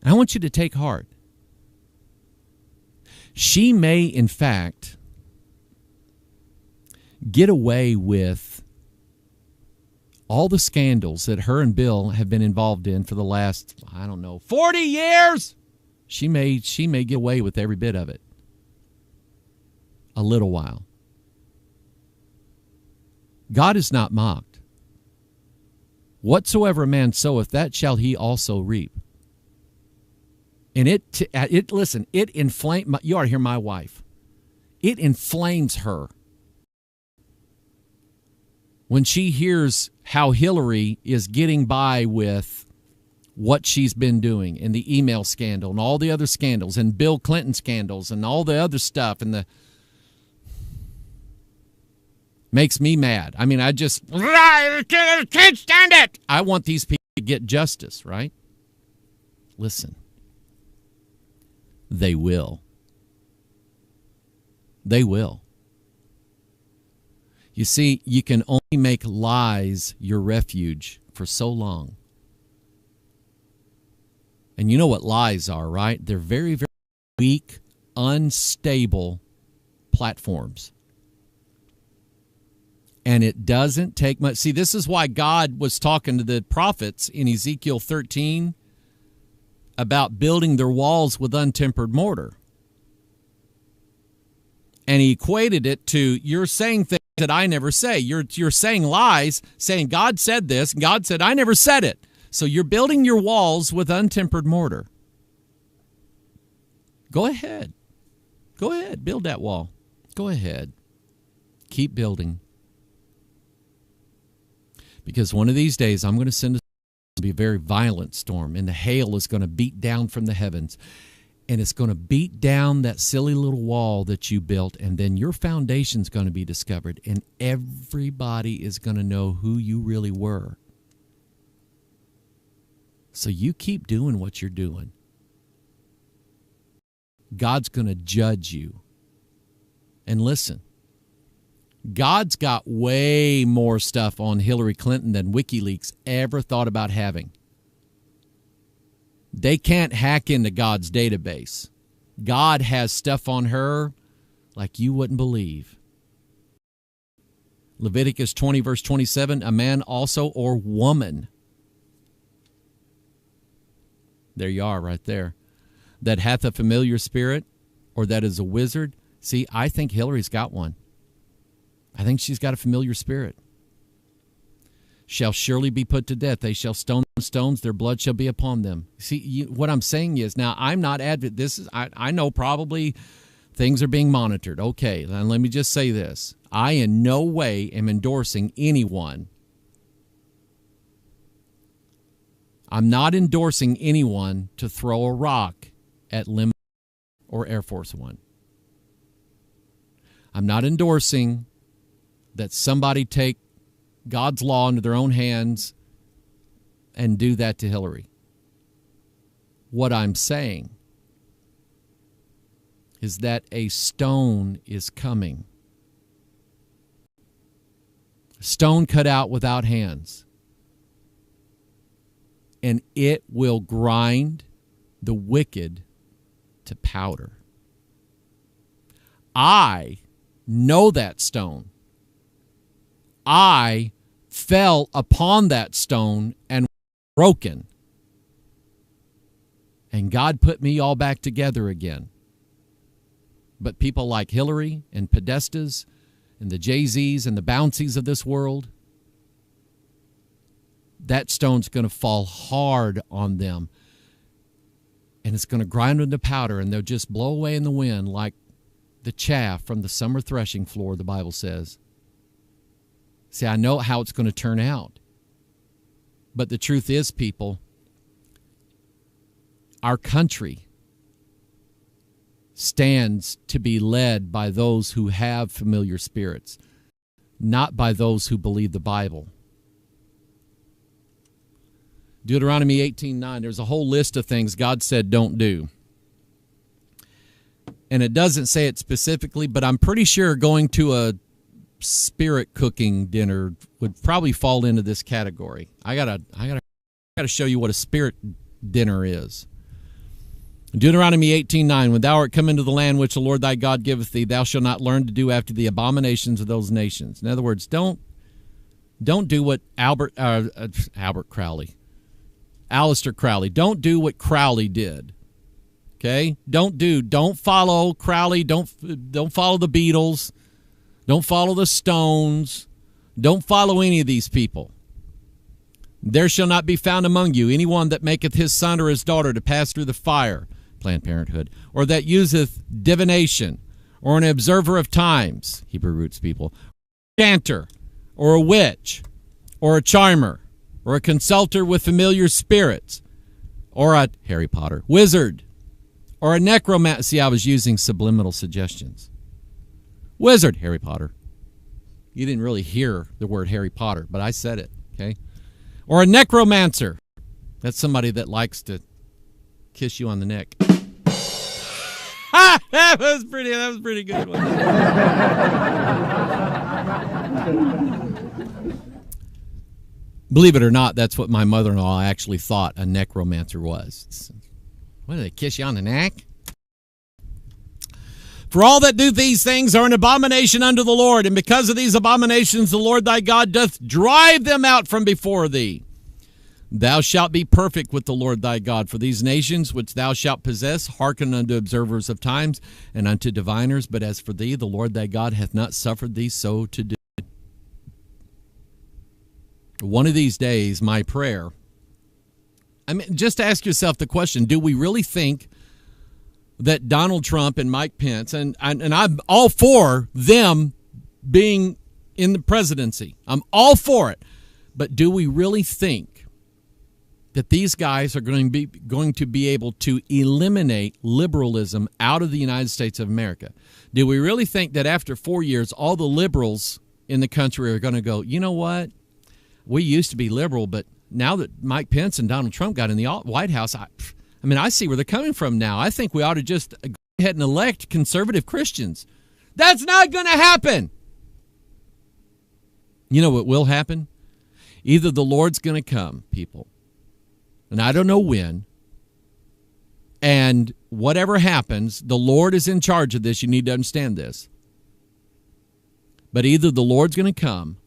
I want you to take heart. She may, in fact, get away with all the scandals that her and Bill have been involved in for the last, 40 years. She may get away with every bit of it. A little while. God is not mocked. Whatsoever a man soweth, that shall he also reap. And listen, it inflames, you ought to hear my wife. It inflames her when she hears how Hillary is getting by with what she's been doing and the email scandal and all the other scandals and Bill Clinton scandals and all the other stuff and makes me mad. I mean, I can't stand it. I want these people to get justice, right? Listen. They will. They will. You see, you can only make lies your refuge for so long. And you know what lies are, right? They're very, very weak, unstable platforms. And it doesn't take much. See, this is why God was talking to the prophets in Ezekiel 13 about building their walls with untempered mortar. And he equated it to, you're saying things that I never say. You're saying lies, saying God said this, and God said, I never said it. So you're building your walls with untempered mortar. Go ahead. Go ahead. Build that wall. Go ahead. Keep building. Because one of these days, I'm going to send a very violent storm, and the hail is going to beat down from the heavens. And it's going to beat down that silly little wall that you built, and then your foundation's going to be discovered, and everybody is going to know who you really were. So you keep doing what you're doing. God's going to judge you. And listen, God's got way more stuff on Hillary Clinton than WikiLeaks ever thought about having. They can't hack into God's database. God has stuff on her like you wouldn't believe. Leviticus 20, verse 27, a man also or woman. There you are right there. That hath a familiar spirit, or that is a wizard. See, I think Hillary's got one. I think she's got a familiar spirit. Shall surely be put to death. They shall stone stones, their blood shall be upon them. See, what I'm saying is, now I'm not I know probably things are being monitored. Okay, then let me just say this. I in no way am endorsing anyone. I'm not endorsing anyone to throw a rock at Lim or Air Force One. I'm not endorsing that somebody take God's law into their own hands and do that to Hillary. What I'm saying is that a stone is coming. A stone cut out without hands. And it will grind the wicked to powder. I know that stone. I fell upon that stone and broken. And God put me all back together again. But people like Hillary and Podestas and the Jay-Z's and the Bouncies of this world, that stone's going to fall hard on them. And it's going to grind them to powder, and they'll just blow away in the wind like the chaff from the summer threshing floor, the Bible says. See, I know how it's going to turn out. But the truth is, people, our country stands to be led by those who have familiar spirits, not by those who believe the Bible. Deuteronomy 18:9, there's a whole list of things God said don't do. And it doesn't say it specifically, but I'm pretty sure going to a spirit cooking dinner would probably fall into this category. I gotta show you what a spirit dinner is. Deuteronomy 18:9, when thou art come into the land which the Lord thy God giveth thee, thou shalt not learn to do after the abominations of those nations. In other words, don't do what Aleister Crowley. Don't do what Crowley did. Okay? Don't follow Crowley. Don't follow the Beatles. Don't follow the Stones. Don't follow any of these people. There shall not be found among you anyone that maketh his son or his daughter to pass through the fire, Planned Parenthood, or that useth divination, or an observer of times, Hebrew roots people, or a chanter, or a witch, or a charmer, or a consulter with familiar spirits, or a Harry Potter wizard, or a necromancer. See, I was using subliminal suggestions. Wizard, Harry Potter. You didn't really hear the word Harry Potter, but I said it, okay? Or a necromancer. That's somebody that likes to kiss you on the neck. That was pretty good one. Believe it or not, that's what my mother-in-law actually thought a necromancer was. What, do they kiss you on the neck? For all that do these things are an abomination unto the Lord, and because of these abominations the Lord thy God doth drive them out from before thee. Thou shalt be perfect with the Lord thy God, for these nations which thou shalt possess hearken unto observers of times and unto diviners, but as for thee, the Lord thy God hath not suffered thee so to do. One of these days, my prayer, just ask yourself the question, do we really think that Donald Trump and Mike Pence, and I'm all for them being in the presidency. I'm all for it. But do we really think that these guys are going to be able to eliminate liberalism out of the United States of America? Do we really think that after 4 years, all the liberals in the country are going to go, you know what? We used to be liberal, but now that Mike Pence and Donald Trump got in the White House, I see where they're coming from now. I think we ought to just go ahead and elect conservative Christians. That's not going to happen. You know what will happen? Either the Lord's going to come, people, and I don't know when, and whatever happens, the Lord is in charge of this. You need to understand this. But either the Lord's going to come,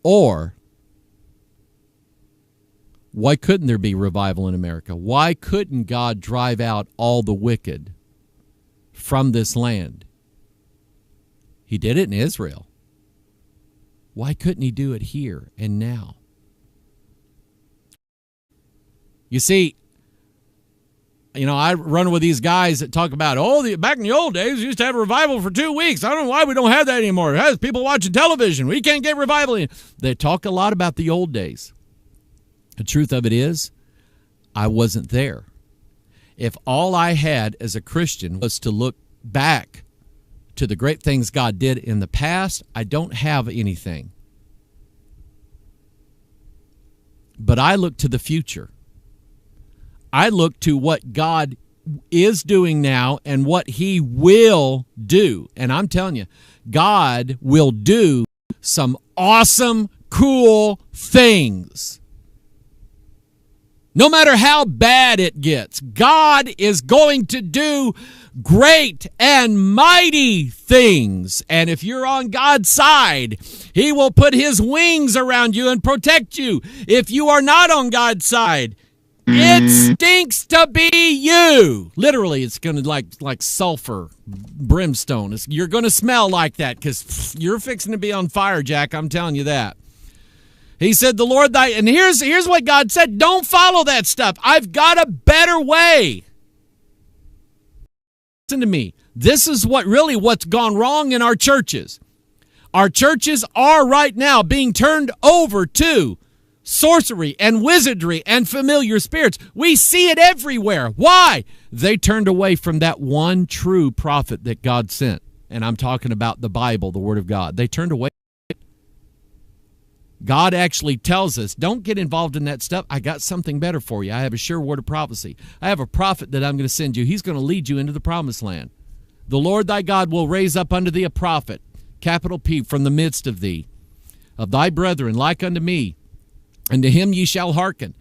or why couldn't there be revival in America? Why couldn't God drive out all the wicked from this land? He did it in Israel. Why couldn't he do it here and now? You see, I run with these guys that talk about, back in the old days, we used to have a revival for 2 weeks. I don't know why we don't have that anymore. It has people watching television. We can't get revival. They talk a lot about the old days. The truth of it is, I wasn't there. If all I had as a Christian was to look back to the great things God did in the past, I don't have anything. But I look to the future. I look to what God is doing now and what he will do. And I'm telling you, God will do some awesome, cool things. No matter how bad it gets, God is going to do great and mighty things. And if you're on God's side, he will put his wings around you and protect you. If you are not on God's side, it stinks to be you. Literally, it's going to like sulfur, brimstone. You're going to smell like that because you're fixing to be on fire, Jack. I'm telling you that. He said, the Lord thy, and here's what God said, don't follow that stuff. I've got a better way. Listen to me. This is what's gone wrong in our churches. Our churches are right now being turned over to sorcery and wizardry and familiar spirits. We see it everywhere. Why? They turned away from that one true prophet that God sent. And I'm talking about the Bible, the Word of God. They turned away. God actually tells us, don't get involved in that stuff. I got something better for you. I have a sure word of prophecy. I have a prophet that I'm going to send you. He's going to lead you into the promised land. The Lord thy God will raise up unto thee a prophet, capital P, from the midst of thee, of thy brethren, like unto me, and to him ye shall hearken.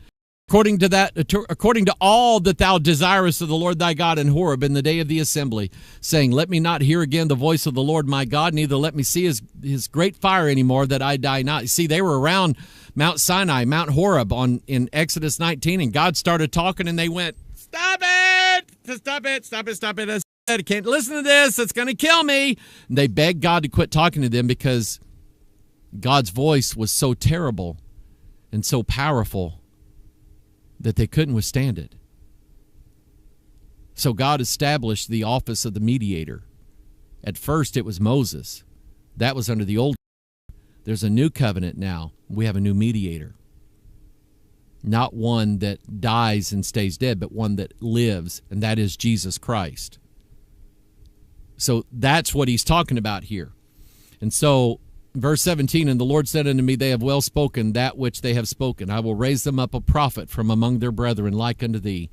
According to all that thou desirest of the Lord thy God in Horeb in the day of the assembly, saying, let me not hear again the voice of the Lord my God, neither let me see his great fire anymore, that I die not. See, they were around Mount Sinai, Mount Horeb in Exodus 19, and God started talking, and they went, stop it! Stop it! Stop it! Stop it! I can't listen to this. It's going to kill me. And they begged God to quit talking to them because God's voice was so terrible and so powerful that they couldn't withstand it. So God established the office of the mediator. At first it was Moses. That was under the old. There's a new covenant now. We have a new mediator. Not one that dies and stays dead, but one that lives, and that is Jesus Christ. So that's what he's talking about here. And so verse 17, and the Lord said unto me, they have well spoken that which they have spoken. I will raise them up a prophet from among their brethren like unto thee,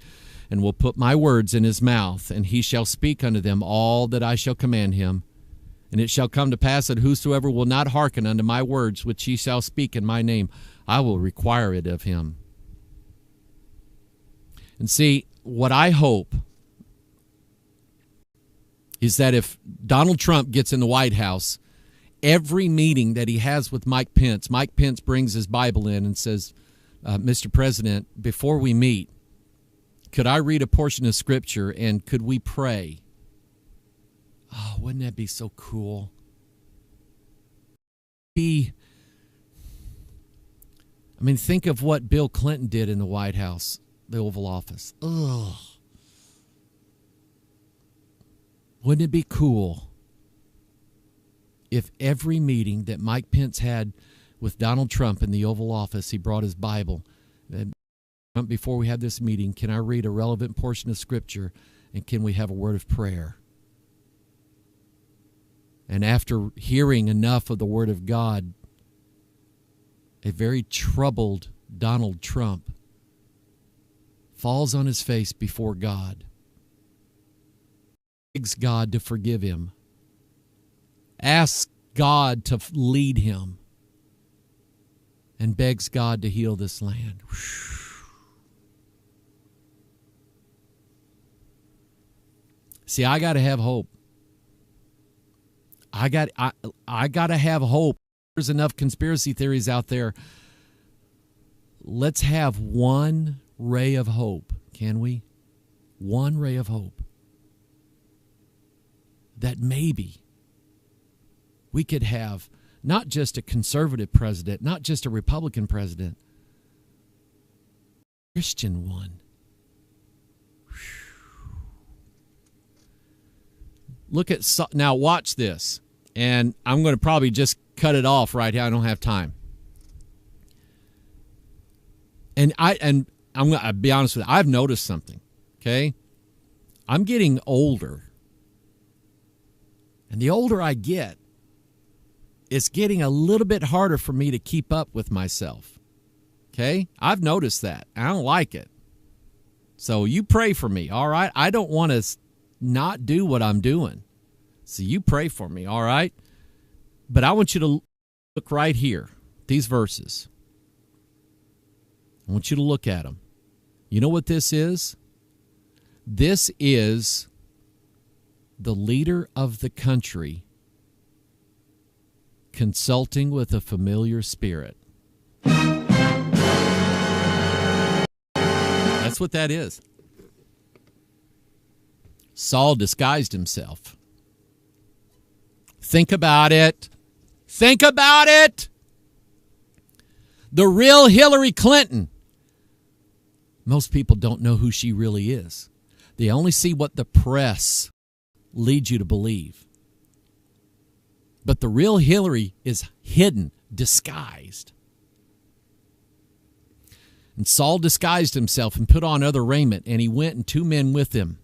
and will put my words in his mouth, and he shall speak unto them all that I shall command him. And it shall come to pass that whosoever will not hearken unto my words which he shall speak in my name, I will require it of him. And see, what I hope is that if Donald Trump gets in the White House, every meeting that he has with Mike Pence brings his Bible in and says, Mr. President, before we meet, could I read a portion of Scripture and could we pray? Oh, wouldn't that be so cool? Think of what Bill Clinton did in the White House, the Oval Office. Ugh. Wouldn't it be cool if every meeting that Mike Pence had with Donald Trump in the Oval Office, he brought his Bible? Before we have this meeting, can I read a relevant portion of Scripture, and can we have a word of prayer? And after hearing enough of the Word of God, a very troubled Donald Trump falls on his face before God, begs God to forgive him, asks God to lead him, and begs God to heal this land. See, I got to have hope. I got to have hope. There's enough conspiracy theories out there. Let's have one ray of hope, can we? One ray of hope. That maybe we could have not just a conservative president, not just a Republican president, a Christian one. Look at, now watch this, and I'm going to probably just cut it off right here. I don't have time. And I'm going to be honest with you. I've noticed something, okay? I'm getting older. And the older I get, it's getting a little bit harder for me to keep up with myself, okay? I've noticed that. I don't like it. So you pray for me, all right? I don't want to not do what I'm doing. So you pray for me, all right? But I want you to look right here, these verses. I want you to look at them. You know what this is? This is the leader of the country consulting with a familiar spirit. That's what that is. Saul disguised himself. Think about it. Think about it. The real Hillary Clinton. Most people don't know who she really is. They only see what the press leads you to believe. But the real Hillary is hidden, disguised. And Saul disguised himself and put on other raiment, and he went and 2 men with him.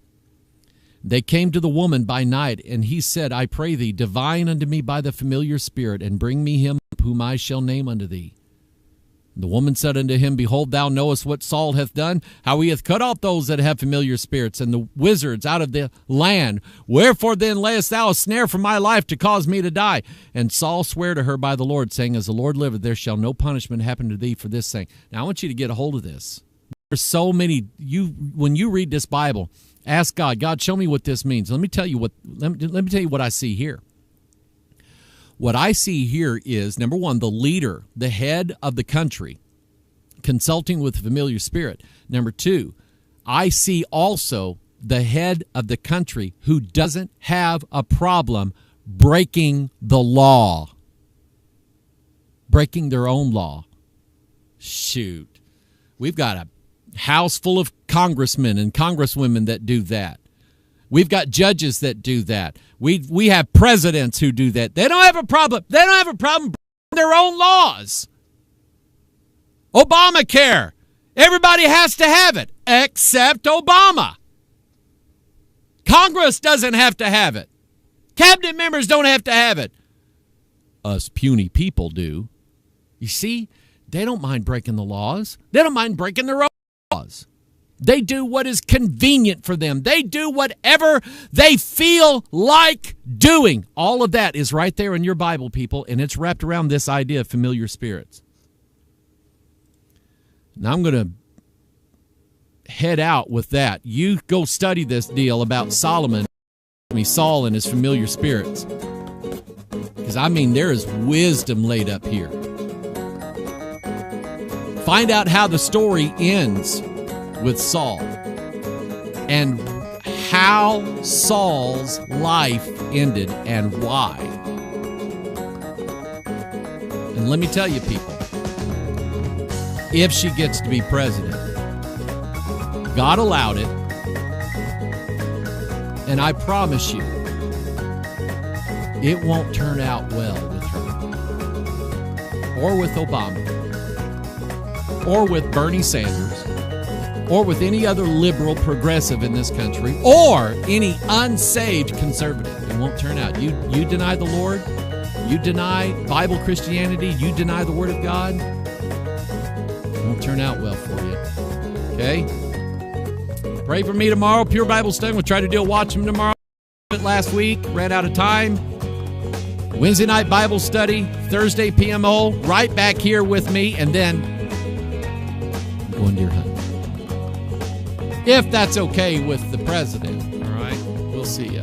They came to the woman by night, and he said, I pray thee, divine unto me by the familiar spirit, and bring me him whom I shall name unto thee. The woman said unto him, Behold, thou knowest what Saul hath done, how he hath cut off those that have familiar spirits, and the wizards out of the land. Wherefore then layest thou a snare for my life to cause me to die? And Saul sware to her by the Lord, saying, As the Lord liveth, there shall no punishment happen to thee for this thing. Now I want you to get a hold of this. There's so many, when you read this Bible, ask God, God, show me what this means. Let me tell you what I see here. What I see here is, number one, the leader, the head of the country, consulting with a familiar spirit. Number two, I see also the head of the country who doesn't have a problem breaking the law, breaking their own law. Shoot. We've got a house full of congressmen and congresswomen that do that. We've got judges that do that. We have presidents who do that. They don't have a problem. They don't have a problem breaking their own laws. Obamacare. Everybody has to have it except Obama. Congress doesn't have to have it. Cabinet members don't have to have it. Us puny people do. You see, they don't mind breaking the laws. They don't mind breaking their own laws. They do what is convenient for them. They do whatever they feel like doing. All of that is right there in your Bible, people, and it's wrapped around this idea of familiar spirits. Now I'm going to head out with that. You go study this deal about Saul and his familiar spirits. Because, there is wisdom laid up here. Find out how the story ends with Saul and how Saul's life ended and why. And let me tell you, people, if she gets to be president, God allowed it, and I promise you, it won't turn out well with her or with Obama or with Bernie Sanders or with any other liberal progressive in this country, or any unsaved conservative. It won't turn out. You deny the Lord, you deny Bible Christianity, you deny the Word of God, it won't turn out well for you. Okay? Pray for me tomorrow. Pure Bible Study. We'll try to do a watch them tomorrow. Last week, ran out of time. Wednesday night Bible study, Thursday PMO, right back here with me, and then going to your hunt. If that's okay with the president, all right? We'll see you.